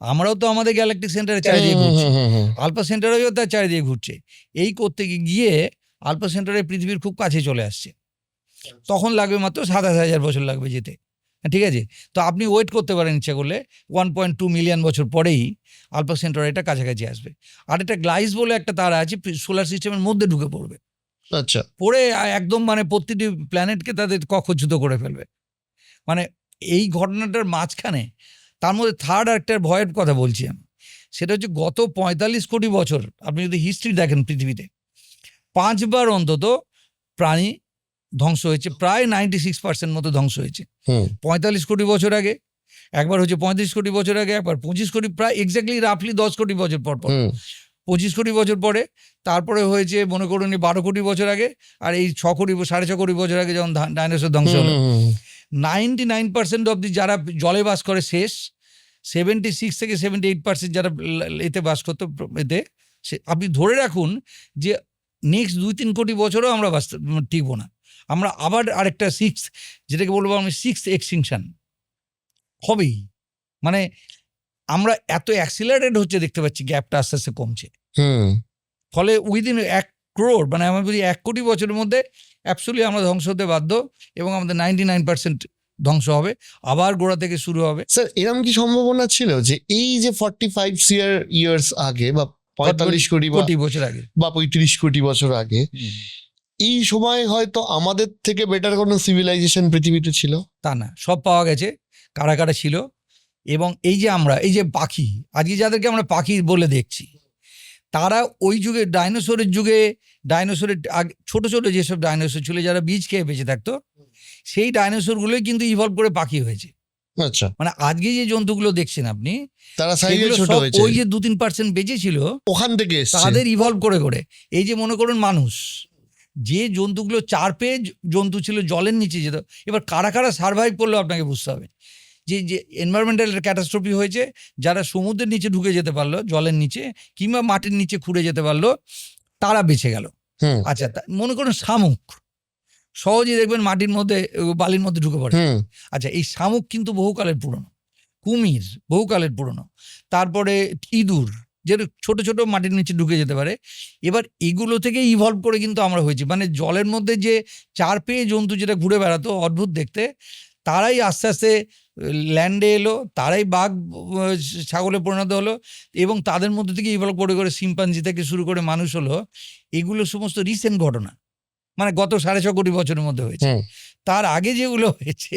আমরাও তো আমাদের গ্যালাকটিক সেন্টারের চারিদিকে ঘুরছি, আলফা সেন্টাউরিও তার চারিদিকে ঘুরছে। এই করতে গিয়ে আলফা সেন্টাউরি পৃথিবীর খুব কাছে চলে আসছে। তখন লাগবে মাত্র 27,000 বছর লাগবে যেতে, ঠিক আছে? তো আপনি ওয়েট করতে পারেন ইচ্ছা করলে, 1.2 মিলিয়ন বছর পরেই আলফা সেন্টাউরিটা কাছাকাছি আসবে। আর একটা গ্লাইস বলে একটা তারা আছে সোলার সিস্টেমের মধ্যে ঢুকে পড়বে। আচ্ছা, পড়ে একদম মানে প্রতিটি প্ল্যানেটকে তাদের কক্ষচ্যুত করে ফেলবে। মানে এই ঘটনাটার মাঝখানে তার মধ্যে থার্ড একটা ভয়ের কথা বলছি আমি, সেটা হচ্ছে গত 45 কোটি বছর আপনি যদি হিস্ট্রি দেখেন, পৃথিবীতে 5 বার অন্তত প্রাণী ধ্বংস হয়েছে, প্রায় 96% মতো ধ্বংস হয়েছে। 45 কোটি বছর আগে একবার হচ্ছে, 35 কোটি বছর আগে একবার, 25 কোটি, প্রায় এক্স্যাক্টলি রাফলি 10 কোটি বছর পর পর। 25 কোটি বছর পরে, তারপরে হয়েছে মনে করুন 12 কোটি বছর আগে, আর এই 6 কোটি 6.5 কোটি বছর আগে যখন ডাইনোসর ধ্বংস হলো। 99% অব দি যারা জলে বাস করে শেষ, 76 থেকে 78% যারা এতে বাস করতো এতে, আপনি ধরে রাখুন যে নেক্সট 2-3 কোটি বছরও আমরা টিকবো না। আমরা আবার আরেকটা যেটাকে বলবো আমি 6th এক্সটিংশন হবেই। মানে আমরা এত অ্যাক্সিলারেটেড হচ্ছে দেখতে পাচ্ছি, গ্যাপটা আস্তে আস্তে কমছে। ফলে উইদিন 1 crore, মানে আমরা বলি 1 কোটি বছরের মধ্যে অ্যাবসলিউটলি আমরা ধ্বংস হতে বাধ্য, এবং আমাদের 99% ধ্বংস হবে, আবার গোড়া থেকে শুরু হবে। স্যার এরকম কি সম্ভাবনা ছিল যে এই যে 45 ইয়ার্স আগে বা 45 কোটি বছর আগে বা 35 কোটি বছর আগে, এই সময় হয়তো আমাদের থেকে বেটার কোনো সিভিলাইজেশন পৃথিবীতে ছিল? তা না, সব পাওয়া গেছে, কারা কারা ছিল। এবং এই যে আমরা এই যে পাখি, আজকে যাদেরকে আমরা পাখি বলে দেখছি, তারা ওই যুগে ডাইনোসরের যুগে, ডাইনোসরের ছোট ছোট যেসব ডাইনোসর ছিল যারা বীজ খেয়ে বেঁচে থাকতো, সেই ডাইনোসরগুলোই কিন্তু ইভলভ করে পাখি হয়েছে। আচ্ছা, মানে আজকে যে জন্তুগুলো দেখছেন আপনি, তারা সাইজে ছোট হয়েছে, ওই যে 2-3% বেঁচে ছিল ওখান থেকে এসেছে, তাদের ইভলভ করে করে। এই যে মনে করুন মানুষ, যে জন্তুগুলো 4 পেয়ে জন্তু ছিল, জলের নিচে যেত, এবার কারা কারা সার্ভাইভ করলো আপনাকে বুঝতে হবে। যে যে এনভায়রনমেন্টাল ক্যাটাস্ট্রফি হয়েছে, যারা সমুদ্রের নিচে ঢুকে যেতে পারলো, জলের নিচে কিংবা মাটির নিচে খুঁড়ে যেতে পারলো, তারা বেঁচে গেল। আচ্ছা, মনে করুন শামুক, সহজেই দেখবেন মাটির মধ্যে বালির মধ্যে ঢুকে পড়ে। আচ্ছা, এই শামুক কিন্তু বহুকালের পুরনো, কুমির বহুকালের পুরনো, তারপরে ইঁদুর যেটা ছোট ছোট মাটির নিচে ঢুকে যেতে পারে। এবার এগুলো থেকে ইভলভ করে কিন্তু আমরা হয়েছি। মানে জলের মধ্যে যে 4 পেয়ে জন্তু যেটা ঘুরে বেড়াতো অদ্ভুত দেখতে, তারাই আস্তে আস্তে ল্যান্ডে এলো, তারাই বাঘ ছাগলে পরিণত হলো, এবং তাদের মধ্যে থেকে ইভলভ করে করে শিম্পাঞ্জি থেকে শুরু করে মানুষ হলো। এগুলো সমস্ত রিসেন্ট ঘটনা, মানে গত 6.5 কোটি বছরের মধ্যে হয়েছে। তার আগে যেগুলো হয়েছে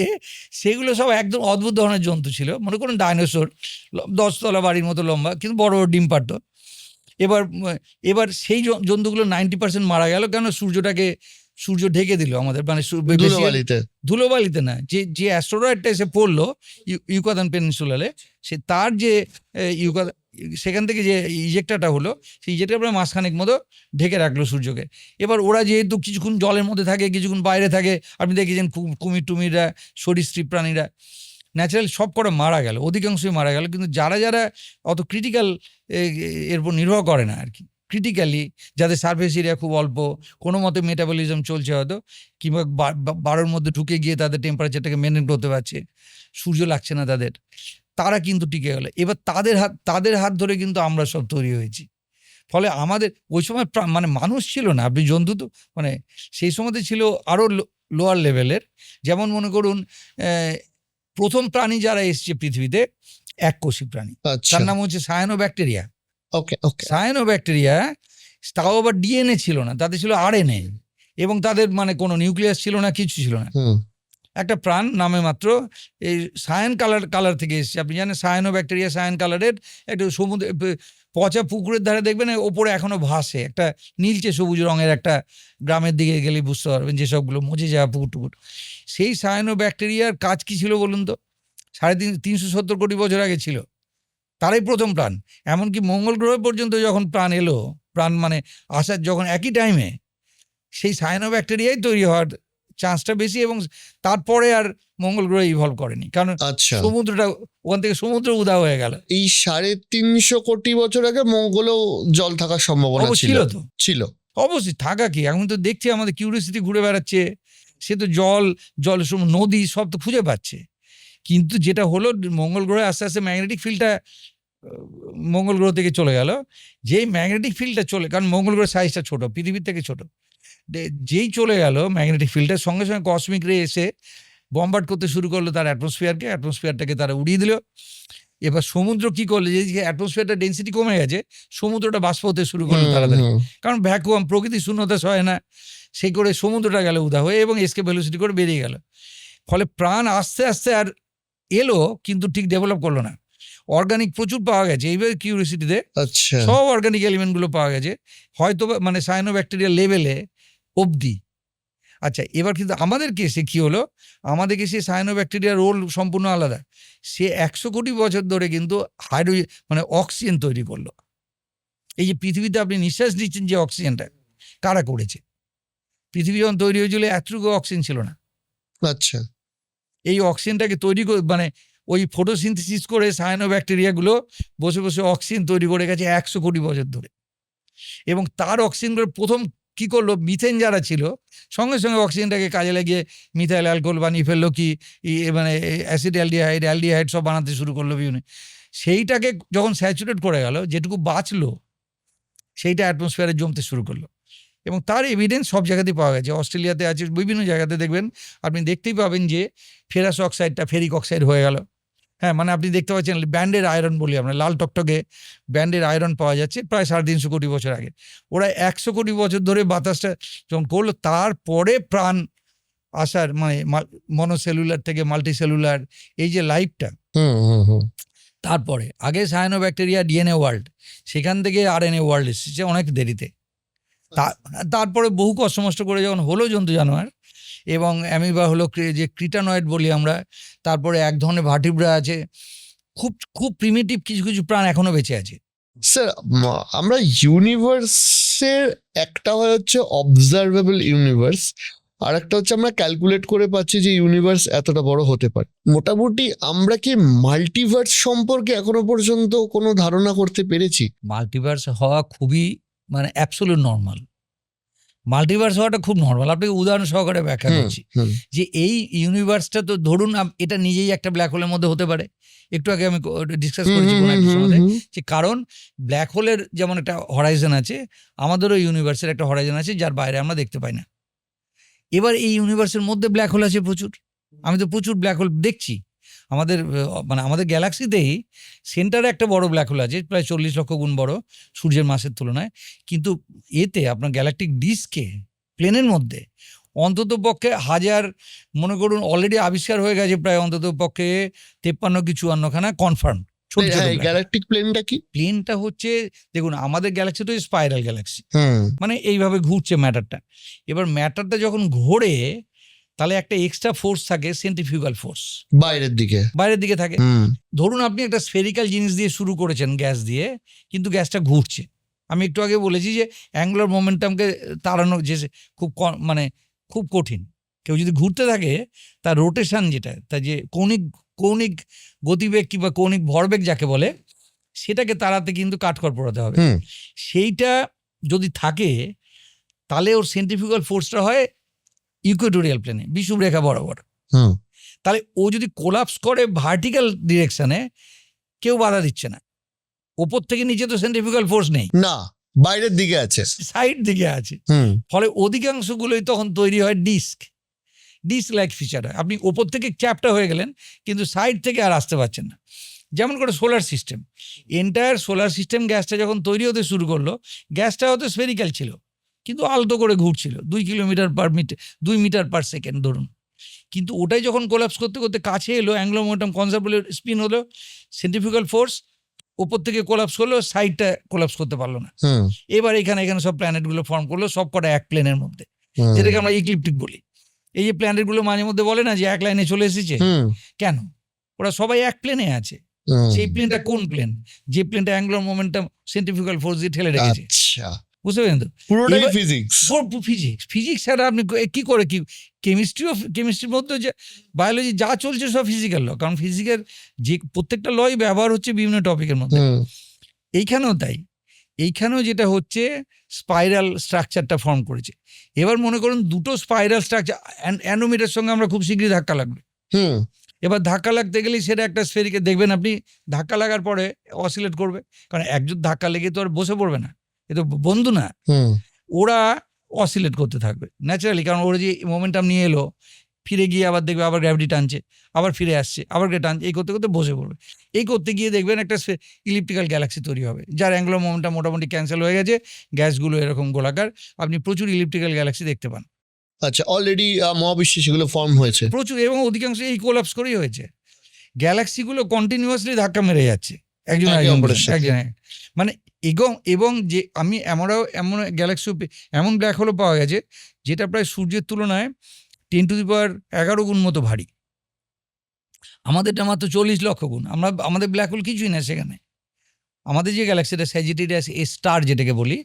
সেগুলো সব একদম অদ্ভুত ধরনের জন্তু ছিল। মনে করুন ডাইনোসর 10 তলা বাড়ির মতো লম্বা, কিন্তু বড় বড় ডিম পারত। এবার সেই জন্তুগুলো 90% মারা গেল, কেন? সূর্য ঢেকে দিল আমাদের, মানে ধুলোবালিতে না, যে অ্যাস্টেরয়েডটা এসে পড়লো ইউকাতান পেনিনসুলারে, সে তার যে সেখান থেকে যে ইজেক্টাটা হলো, সেই ইজেক্টটা প্রায় মাসখানেক মতো ঢেকে রাখলো সূর্যকে। এবার ওরা যেহেতু কিছুক্ষণ জলের মধ্যে থাকে, কিছুক্ষণ বাইরে থাকে, আপনি দেখেছেন কুমির টুমিররা, সরীসৃপ প্রাণীরা ন্যাচারাল সব করে মারা গেল, অধিকাংশই মারা গেল। কিন্তু যারা যারা অত ক্রিটিক্যাল এর উপর নির্ভর করে না আর কি, ক্রিটিক্যালি যাদের সারফেস এরিয়া খুব অল্প, কোনো মতে মেটাবলিজম চলছে হয়তো, কিংবা বারোর মধ্যে ঢুকে গিয়ে তাদের টেম্পারেচারটাকে মেনটেন করতে পারছে, সূর্য লাগছে না তাদের, তারা কিন্তু টিকে গেল। এবার তাদের হাত ধরে কিন্তু আমরা সব তৈরি হয়েছি। ফলে আমাদের ওই সময় মানে মানুষ ছিল না, আপনি জন্তু তো মানে সেই সময়তে ছিল আরও লোয়ার লেভেলের। যেমন মনে করুন প্রথম প্রাণী যারা এসছে পৃথিবীতে, এককোষী প্রাণী, তার নাম হচ্ছে সায়ানোব্যাকটেরিয়া। সায়ানোব্যাকটেরিয়া, তাও আবার ডিএনএ ছিল না, তাদের ছিল আরএনএ, এবং তাদের মানে কোনো নিউক্লিয়াস ছিল না, কিছু ছিল না। একটা প্রাণ নামে মাত্র, এই সায়ান কালার থেকে এসছে। আপনি জানেন সায়ানোব্যাকটেরিয়া সায়ান কালারের, একটু সমুদ্রে পচা পুকুরের ধারে দেখবেন ওপরে এখনো ভাসে একটা নীলচে সবুজ রঙের, একটা গ্রামের দিকে গেলে বুঝতে পারবেন যেসবগুলো মজে যাওয়া পুকুর টুকুর। সেই সায়ানোব্যাকটেরিয়ার কাজ কি ছিল বলুন তো? 370 কোটি বছর আগে ছিল, তারাই প্রথম প্রাণ। এমনকি মঙ্গল গ্রহ পর্যন্ত যখন প্রাণ এলো, প্রাণ মানে আসার যখন একই টাইমে, সেই সায়ানোব্যাকটেরিয়াই তৈরি হওয়ার চান্সটা বেশি, এবং তারপরে আর মঙ্গল গ্রহ ইভলভ করেনি, কারণ সমুদ্রটা ওখান থেকে সমুদ্র উদা হয়ে গেল। এই 350 কোটি বছর আগে মঙ্গলেও জল থাকার সম্ভাবনা ছিল? তো ছিল, অবশ্যই। থাকা কি, এখন তো দেখছি আমাদের কিউরিওসিটি ঘুরে বেড়াচ্ছে, সে তো জল নদী সব তো খুঁজে পাচ্ছে। কিন্তু যেটা হলো, মঙ্গল গ্রহে আস্তে আস্তে ম্যাগনেটিক ফিল্ডটা মঙ্গল গ্রহ থেকে চলে গেল। যেই ম্যাগনেটিক ফিল্ডটা কারণ মঙ্গল গ্রহের সাইজটা ছোট, পৃথিবীর থেকে ছোট, যেই চলে গেল ম্যাগনেটিক ফিল্ডের সঙ্গে সঙ্গে কসমিক রে এসে বম্বার্ড করতে শুরু করলো তার অ্যাটমসফিয়ারটাকে তারা উড়িয়ে দিল। এবার সমুদ্র কি করলো, যে অ্যাটমসফিয়ারটা ডেন্সিটি কমে গেছে, সমুদ্রটা বাষ্প হতে শুরু করলো তাড়াতাড়ি, কারণ ভ্যাকুয়াম, প্রকৃতি শূন্যতা সয় না, সেই করে সমুদ্রটা গেল উদা হয়ে, এবং এসকেপ ভেলোসিটি করে বেরিয়ে গেল। ফলে প্রাণ আস্তে আস্তে আর এলো, কিন্তু ঠিক ডেভেলপ করলো না। অর্গানিক প্রচুর পাওয়া গেছে এইবার কিউরিওসিটিতে, সব অর্গানিক এলিমেন্টগুলো পাওয়া গেছে, হয়তো মানে সায়ানোব্যাকটেরিয়া লেভেলে অবধি। আচ্ছা, এবার কিন্তু আমাদের কেসে কি হলো, আমাদের কেসে সায়ানোব্যাকটেরিয়ার রোল সম্পূর্ণ আলাদা। সে 100 কোটি বছর ধরে কিন্তু মানে অক্সিজেন তৈরি করলো, এই যে পৃথিবীতে আপনি নিঃশ্বাস নিচ্ছেন যে অক্সিজেনটা কারা করেছে? পৃথিবী যখন তৈরি হয়েছিল এতটুকু অক্সিজেন ছিল না। আচ্ছা। এই অক্সিজেনটাকে তৈরি করে মানে ওই ফটোসিনথেসিস করে সায়ানোব্যাকটেরিয়াগুলো বসে বসে অক্সিজেন তৈরি করে গেছে 100 কোটি বছর ধরে। এবং তার অক্সিজেনগুলো প্রথম কি করলো, মিথেন যারা ছিল সঙ্গে সঙ্গে অক্সিজেনটাকে কাজে লাগিয়ে মিথাইল অ্যালকোহল বানিয়ে ফেললো, কি মানে অ্যাসিড অ্যালডিহাইড সব বানাতে শুরু করলো বিভিন্ন। সেইটাকে যখন স্যাচুরেট করে গেল, যেটুকু বাঁচলো সেইটা অ্যাটমসফিয়ারে জমতে শুরু করলো। এবং তার এভিডেন্স সব জায়গাতেই পাওয়া গেছে, অস্ট্রেলিয়াতে আছে, বিভিন্ন জায়গাতে দেখবেন, আপনি দেখতেই পাবেন যে ফেরাস অক্সাইডটা ফেরিক অক্সাইড হয়ে গেল। হ্যাঁ, মানে আপনি দেখতে পাচ্ছেন ব্যান্ডের আয়রন বলি আমরা, লাল টকটকে ব্যান্ডের আয়রন পাওয়া যাচ্ছে প্রায় 350 কোটি বছর আগে। ওরা 100 কোটি বছর ধরে বাতাসটা যখন করলো, তারপরে প্রাণ আসার মানে মনোসেলুলার থেকে মাল্টিসেলুলার এই যে লাইফটা, তারপরে আগে সায়ানোব্যাকটেরিয়া ডিএনএ ওয়ার্ল্ড, সেখান থেকে আরএনএ ওয়ার্ল্ড এসেছে অনেক দেরিতে। তারপরে বহু কষ্ট করে যখন হলো জন্তু জানোয়ার এবং অ্যামিবা হলো, যে ক্রিটানয়েড বলি আমরা, তারপরে এক ধরনের ভার্টিব্রা আছে, খুব খুব প্রিমিটিভ কিছু কিছু প্রাণ এখনো বেঁচে আছে। স্যার, আমরা ইউনিভার্সের একটা হচ্ছে অবজারভেবল ইউনিভার্স, আর একটা হচ্ছে আমরা ক্যালকুলেট করে পাচ্ছি যে ইউনিভার্স এতটা বড় হতে পারে। মোটামুটি আমরা কি মাল্টিভার্স সম্পর্কে এখনো পর্যন্ত কোনো ধারণা করতে পেরেছি? মাল্টিভার্স হওয়া খুবই মানে অ্যাবসলিউট নর্মাল। মাল্টিভার্স হওয়াটা খুব নর্মাল। আপনাকে উদাহরণ সহকারে ব্যাখ্যা করছি যে এই ইউনিভার্সটা তো ধরুন এটা নিজেই একটা ব্ল্যাক হোলের মধ্যে হতে পারে। একটু আগে আমি ডিসকাস করেছি কোনো একটা সময় যে কারণ ব্ল্যাক হোলের যেমন একটা হরাইজন আছে, আমাদেরও ইউনিভার্সের একটা হরাইজন আছে যার বাইরে আমরা দেখতে পাই না। এবার এই ইউনিভার্সের মধ্যে ব্ল্যাক হোল আছে প্রচুর, আমি তো প্রচুর ব্ল্যাক হোল দেখছি। আমাদের মানে আমাদের গ্যালাক্সিতেই সেন্টারে একটা বড় ব্ল্যাক হোল আছে, প্রায় 40 লক্ষ গুণ বড় সূর্যের মাসের তুলনায়। কিন্তু এতে আপনার গ্যালাকটিক ডিস্কে প্লেনের মধ্যে অন্তত পক্ষে 1000, মনে করুন অলরেডি আবিষ্কার হয়ে গেছে প্রায় অন্তত পক্ষে 53 কি 54খানা কনফার্ম ছোট ছোট গ্যালাকটিক প্লেনটা কি? প্লেনটা হচ্ছে, দেখুন আমাদের গ্যালাক্সি তো স্পাইরাল গ্যালাক্সি, মানে এইভাবে ঘুরছে ম্যাটারটা। এবার ম্যাটারটা যখন ঘোরে তাহলে একটা এক্সট্রা ফোর্স থাকে, সেন্ট্রিফিউগাল ফোর্স, বাইরের দিকে থাকে। ধরুন আপনি একটা স্ফেরিক্যাল জিনিস দিয়ে শুরু করেছেন, গ্যাস দিয়ে, কিন্তু গ্যাসটা ঘুরছে। আমি একটু আগে বলেছি যে অ্যাঙ্গুলার মোমেন্টামকে তাড়ানো যে খুব মানে খুব কঠিন। কেউ যদি ঘুরতে থাকে তার রোটেশন যেটা, তার যে কৌণিক গতিবেগ কিংবা কৌণিক ভরবেগ যাকে বলে, সেটাকে তাড়াতে কিন্তু কাঠখড় পোড়াতে হবে। সেইটা যদি থাকে তাহলে ওর সেন্ট্রিফিউগাল ফোর্সটা হয় ইকুয়েটোরিয়াল প্লেনে, বিষুবরেখা বরাবর। তাহলে ও যদি কোলাপস করে ভার্টিক্যাল ডিরেকশনে, কেউ বাধা দিচ্ছে না। ওপর থেকে নিচে তো সেন্ট্রিফিউগাল ফোর্স নেই, না, বাইরের দিকে আছে, সাইড দিকে আছে। ফলে অধিকাংশগুলোই তখন তৈরি হয় ডিস্ক লাইক ফিচার হয়। আপনি ওপর থেকে চ্যাপটা হয়ে গেলেন কিন্তু সাইড থেকে আর আসতে পারছেন না। যেমন করে solar system, entire solar system গ্যাসটা যখন তৈরি হতে শুরু করলো, গ্যাসটা হয়তো স্ফেরিক্যাল ছিল কিন্তু আলতো করে ঘুরছিল 2 মিটার পার সেকেন্ড ধরুন। কিন্তু ওটাই যখন কোলাপস করতে করতে কাছে এলো, অ্যাঙ্গুলার মোমেন্টাম কনজার্ভ হলো, স্পিন হলো, সেন্ট্রিফিউগাল ফোর্স ওপর থেকে কোলাপস করলো, সাইডটা কোলাপস করতে পারলো না। এবার এখানে সব প্ল্যানেটগুলো ফর্ম করলো, সব কটা এক প্লেনের মধ্যে, যেটাকে আমরা ইক্লিপ্টিক বলি। এই যে প্ল্যানেটগুলো মাঝে মধ্যে বলে না যে এক লাইনে চলে এসেছে, কেন? ওরা সবাই এক প্লেনে আছে। সেই প্লেনটা কোন প্লেন? যে প্লেনটা অ্যাঙ্গুলার মোমেন্টাম সেন্ট্রিফিউগাল ফোর্স দিয়ে ঠেলে রেখেছে। বুঝতে পেরেন তো? পুরোটাই ফিজিক্স ছাড়া আপনি কি করে কি কেমিস্ট্রির মধ্যে যে বায়োলজি যা চলছে সব ফিজিক্যাল ল, কারণ ফিজিক্যাল যে প্রত্যেকটা লই ব্যবহার হচ্ছে বিভিন্ন টপিকের মধ্যে। এইখানেও তাই, এইখানেও যেটা হচ্ছে স্পাইরাল স্ট্রাকচারটা ফর্ম করেছে। এবার মনে করুন দুটো স্পাইরাল স্ট্রাকচার, অ্যানোমিটার সঙ্গে আমরা খুব শীঘ্রই ধাক্কা লাগবে। এবার ধাক্কা লাগতে গেলেই সেটা একটা স্ফেরিকে দেখবেন আপনি, ধাক্কা লাগার পরে অসিলেট করবে, কারণ একজন ধাক্কা লেগে তো আর বসে পড়বে না, এ তো বন্ধু না। ওরা অসিলেট করতে থাকবে ন্যাচারালি, কারণ ওরা যে মোমেন্টাম নিয়ে এলো, ফিরে গিয়ে আবার দেখবে আবার গ্র্যাভিটি টানছে, আবার ফিরে আসছে, আবার টানছে, এই করতে করতে বসে পড়বে। এই করতে গিয়ে দেখবেন একটা ইলিপ্টিক্যাল গ্যালাক্সি তৈরি হবে, যার অ্যাঙ্গুলার মোমেন্টাম মোটামুটি ক্যান্সেল হয়ে গেছে, গ্যাসগুলো এরকম গোলাকার, আপনি প্রচুর ইলিপ্টিক্যাল গ্যালাক্সি দেখতে পান। আচ্ছা, অলরেডি মহাবিশ্বে সেগুলো ফর্ম হয়েছে প্রচুর, এবং অধিকাংশ এই কোলাপস করেই হয়েছে। গ্যালাক্সিগুলো কন্টিনিউয়াসলি ধাক্কা মেরে যাচ্ছে একজন, মানে এবং যে আমি এমন গ্যালাক্সি, এমন ব্ল্যাক হোলও পাওয়া গেছে যেটা প্রায় সূর্যের তুলনায় 10⁻11 গুণ মতো ভারী। আমাদেরটা মাত্র 40 লক্ষ গুণ। আমাদের ব্ল্যাক হোল কিছুই না সেখানে। আমাদের যে গ্যালাক্সিটা স্যাজিটেরিয়াস এ স্টার যেটাকে বলি,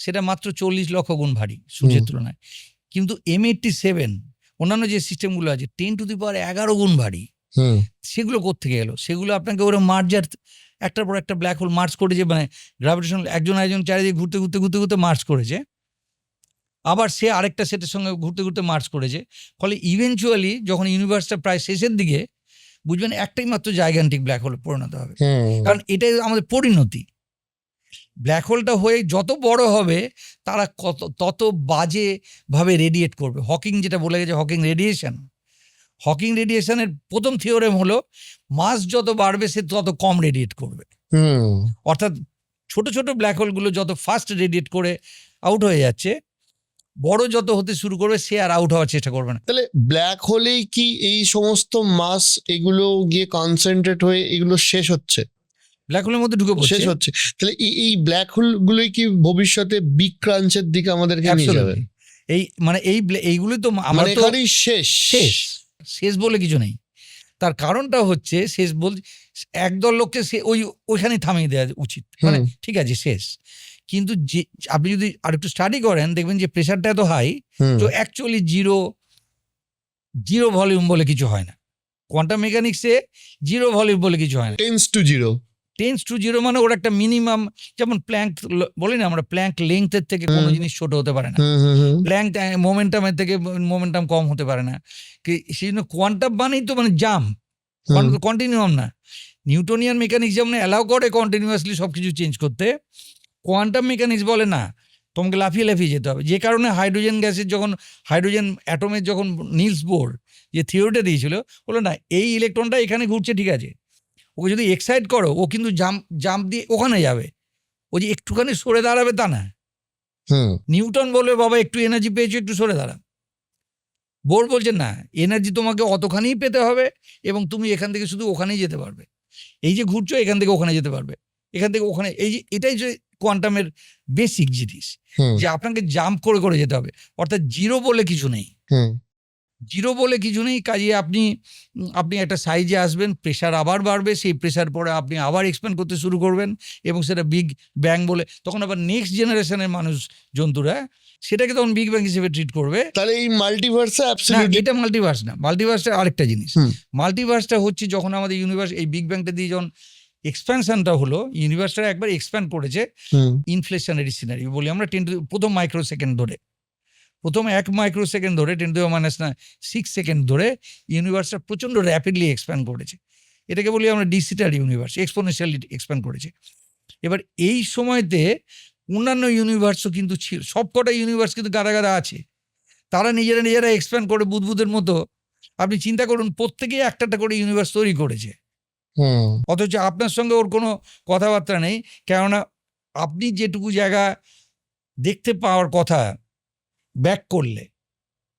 সেটা মাত্র 40 লক্ষ গুণ ভারী সূর্যের তুলনায়। কিন্তু M87 অন্যান্য যে সিস্টেমগুলো আছে 10⁻11 গুণ ভারী। সেগুলো কোত্থেকে এলো? সেগুলো আপনাকে ওরা মার্জার, একটার পর একটা ব্ল্যাক হোল মার্চ করেছে, মানে গ্র্যাভিটেশনাল একজন চারিদিকে ঘুরতে ঘুরতে ঘুরতে ঘুরতে মার্চ করেছে, আবার সে আরেকটা সেটের সঙ্গে ঘুরতে ঘুরতে মার্চ করেছে। ফলে ইভেনচুয়ালি যখন ইউনিভার্সটা প্রায় শেষের দিকে, বুঝবেন একটাই মাত্র জাইগান্টিক ব্ল্যাক হোলে পরিণত হবে। কারণ এটাই আমাদের পরিণতি। ব্ল্যাক হোলটা হয়ে যত বড় হবে তারা তত বাজে ভাবে রেডিয়েট করবে। হকিং যেটা বলে গেছে, হকিং রেডিয়েশনের প্রথম থিওরেম হলো মাস যত বাড়বে সে তত কম রেডিয়েট করবে। অর্থাৎ ছোট ছোট ব্ল্যাক হোলগুলো যত ফাস্ট রেডিয়েট করে আউট হয়ে যাচ্ছে, বড় যত হতে শুরু করবে সে আর আউট হওয়ার চেষ্টা করবে না। তাহলে ব্ল্যাক হোলেই কি এই সমস্ত মাস এগুলো গিয়ে কনসেন্ট্রেট হয়ে এগুলো শেষ হচ্ছে, ব্ল্যাক হোলের মধ্যে ঢুকে শেষ হচ্ছে? তাহলে এই ব্ল্যাক হোল গুলোই কি ভবিষ্যতে বিগ ক্রাঞ্চের দিকে আমাদেরকে নিয়ে যাবে? এইগুলোই তো মানে এখানেই শেষ শেষ বলে কিছু নেই। তার কারণটা হচ্ছে শেষ একদল লোককে সে ওইখানেই থামিয়ে দেওয়া উচিত, মানে ঠিক আছে শেষ। কিন্তু যে আপনি যদি আরেকটু স্টাডি করেন দেখবেন যে প্রেশারটা এত হাই, তো অ্যাকচুয়ালি জিরো ভলিউম বলে কিছু হয় না। কোয়ান্টাম মেকানিক্সে জিরো ভলিউম বলে কিছু হয় না। টেন্স টু জিরো মানে ওর একটা মিনিমাম, যেমন প্ল্যাঙ্ক বলি না আমরা, প্ল্যাঙ্ক লেংথের থেকে কোনো জিনিস ছোট হতে পারে না, প্ল্যাঙ্ক মোমেন্টামের থেকে মোমেন্টাম কম হতে পারে না। সেই জন্য কোয়ান্টাম মানেই তো মানে জাম্প, কন্টিনিউয়াম না। নিউটনিয়ান মেকানিক্স যেমন অ্যালাউ করে কন্টিনিউয়াসলি সবকিছু চেঞ্জ করতে, কোয়ান্টাম মেকানিক্স বলে না, তোমাকে লাফিয়ে লাফিয়ে যেতে হবে। যে কারণে হাইড্রোজেন অ্যাটমের যখন নিলস বোর যে থিওরিটা দিয়েছিল, বলো না এই ইলেকট্রনটা এখানে ঘুরছে, ঠিক আছে, ওকে যদি এক্সাইট করো ও কিন্তু জাম্প দিয়ে ওখানে যাবে, ও যে একটুখানি সরে দাঁড়াবে তা না। নিউটন বলবে বাবা একটু এনার্জি পেয়েছো, একটু সরে দাঁড়া। বোর বলছে না, এনার্জি তোমাকে অতখানিই পেতে হবে এবং তুমি এখান থেকে শুধু ওখানেই যেতে পারবে। এই যে ঘুরছো এখান থেকে ওখানে যেতে পারবে, এখান থেকে ওখানে, এই যে এটাই যে কোয়ান্টামের বেসিক জিনিস, যে আপনাকে জাম্প করে করে যেতে হবে। অর্থাৎ জিরো বলে কিছু নেই, কাজে আপনি একটা সাইজে আসবেন, প্রেশার আবার বাড়বে, সেই প্রেশার পরে আপনি আবার এক্সপ্যান্ড করতে শুরু করবেন এবং সেটা বিগ ব্যাং বলে, তখন আবার নেক্সট জেনারেশনের মানুষ জন্তুরা সেটাকে তখন বিগ ব্যাং হিসেবে ট্রিট করবে। তাহলে এই মাল্টিভার্সে এটা মাল্টিভার্স না, মাল্টিভার্সটা আরেকটা জিনিস। মাল্টিভার্সটা হচ্ছে যখন আমাদের ইউনিভার্স এই বিগ ব্যাংটা দিয়ে যখন এক্সপ্যানশনটা হলো, ইউনিভার্সটা একবার এক্সপ্যান্ড করেছে ইনফ্লেশনারি সিনারি বলি আমরা, প্রথম মাইক্রোসেকেন্ড ধরে, প্রথম 1 মাইক্রোসেকেন্ড ধরে 10⁻⁶ সেকেন্ড ধরে ইউনিভার্সটা প্রচণ্ড র্যাপিডলি এক্সপ্যান্ড করেছে। এটাকে বলি আমরা ডিসিটার ইউনিভার্স, এক্সপোনেনশিয়ালি এক্সপ্যান্ড করেছে। এবার এই সময়তে অন্যান্য ইউনিভার্সও কিন্তু ছিল, সবকটা ইউনিভার্স কিন্তু গাদা গাদা আছে, তারা নিজেরা এক্সপ্যান্ড করে বুদবুদের মতো। আপনি চিন্তা করুন, প্রত্যেকেই একটা করে ইউনিভার্স তৈরি করেছে, অথচ আপনার সঙ্গে ওর কোনো কথাবার্তা নেই। কেননা আপনি যেটুকু জায়গা দেখতে পাওয়ার কথা ব্যাক করলে,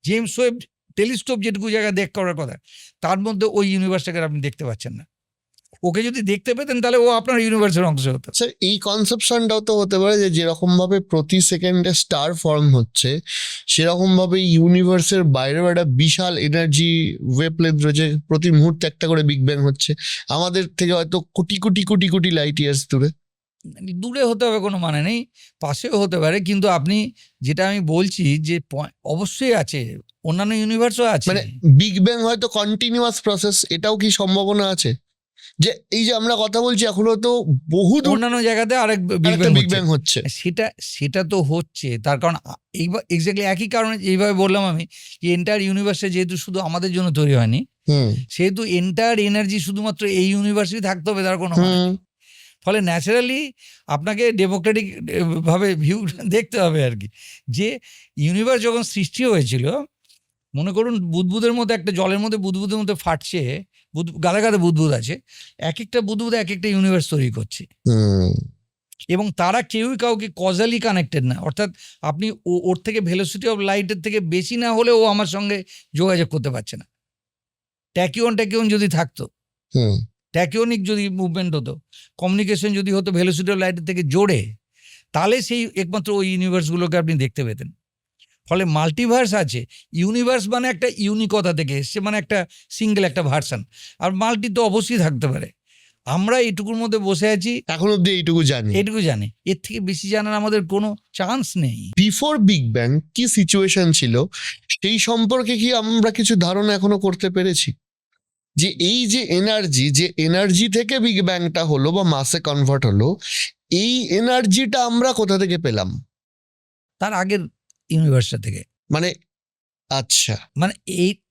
জেমস ওয়েব টেলিস্কোপ যেটুকু জায়গা দেখ করার কথা, তার মধ্যে ওই ইউনিভার্সটাকে আপনি দেখতে পাচ্ছেন না। ওকে যদি দেখতে পেতেন তাহলে ও আপনার ইউনিভার্সের অংশ হতো। স্যার এই কনসেপশনটাও তো হতে পারে যে যেরকম ভাবে প্রতি সেকেন্ডে স্টার ফর্ম হচ্ছে, সেরকম ভাবে ইউনিভার্সের বাইরেও একটা বিশাল এনার্জি ওয়েভলেন্থ রয়েছে, প্রতি মুহূর্তে একটা করে বিগ ব্যাং হচ্ছে, আমাদের থেকে হয়তো কোটি কোটি কোটি কোটি লাইট ইয়ার্স দূরে। দূরে হতে হবে কোনো মানে নেই, পাশেও হতে পারে, কিন্তু আপনি যেটা আমি বলছি যে অবশ্যই আছে, অন্যান্য ইউনিভার্সও আছে। মানে বিগ ব্যাং হয়তো কন্টিনিউয়াস প্রসেস, এটাও কি সম্ভাবনা আছে যে এই যে আমরা কথা বলছি এখনো তো বহু অন্যান্য জায়গাতে আরেক বিগ ব্যাং হচ্ছে? সেটা তো হচ্ছে, তার কারণ এইবার এক্স্যাক্টলি একই কারণে এইভাবে বললাম আমি, যে এন্টায়ার ইউনিভার্সে যেহেতু শুধু আমাদের জন্য তৈরি হয়নি, সেহেতু এন্টায়ার এনার্জি শুধুমাত্র এই ইউনিভার্সেই থাকতে হবে তার কোনো মানে নেই। ফলে ন্যাচারালি আপনাকে ডেমোক্রেটিক ভাবে ভিউ দেখতে হবে আর কি, যে ইউনিভার্স যখন সৃষ্টি হয়েছিল, মনে করুন বুদবুদের মধ্যে একটা জলের মধ্যে বুদবুদের মধ্যে ফাটছে, গাদা গাদা বুদবুদ আছে, এক একটা বুদবুদ এক একটা ইউনিভার্স তৈরি করছে, এবং তারা কেউই কাউকে কজালি কানেক্টেড না। অর্থাৎ আপনি ওর থেকে ভেলোসিটি অফ লাইটের থেকে বেশি না হলে ও আমার সঙ্গে যোগাযোগ করতে পারছে না। ট্যাকিয়ন যদি থাকতো, ট্যাকিওনিক যদি মুভমেন্ট হতো, কমিউনিকেশন যদি হতো ভেলোসিটি অফ লাইটের থেকে জোরে, তাহলে সেই একমাত্র ওই ইউনিভার্সগুলোকে আপনি দেখতে পেতেন। ফলে মাল্টিভার্স আছে, ইউনিভার্স মানে একটা ইউনিকতা থেকে এসছে, মানে একটা সিঙ্গেল একটা ভার্সন, আর মাল্টি তো অবশ্যই থাকতে পারে। আমরা এইটুকুর মধ্যে বসে আছি, এখন অব্দি এইটুকু জানি। এটুকু জানি, এর থেকে বেশি জানার আমাদের কোনো চান্স নেই। বিফোর বিগ ব্যাং কি সিচুয়েশন ছিল সেই সম্পর্কে কি আমরা কিছু ধারণা এখনো করতে পেরেছি? যে এই যে এনার্জি থেকে বিগ ব্যাংটা হলো বা মাসে কনভার্ট হলো, এই এনার্জিটা আমরা কোথা থেকে পেলাম? তার আগের ইউনিভার্সটা থেকে। মানে আচ্ছা, মানে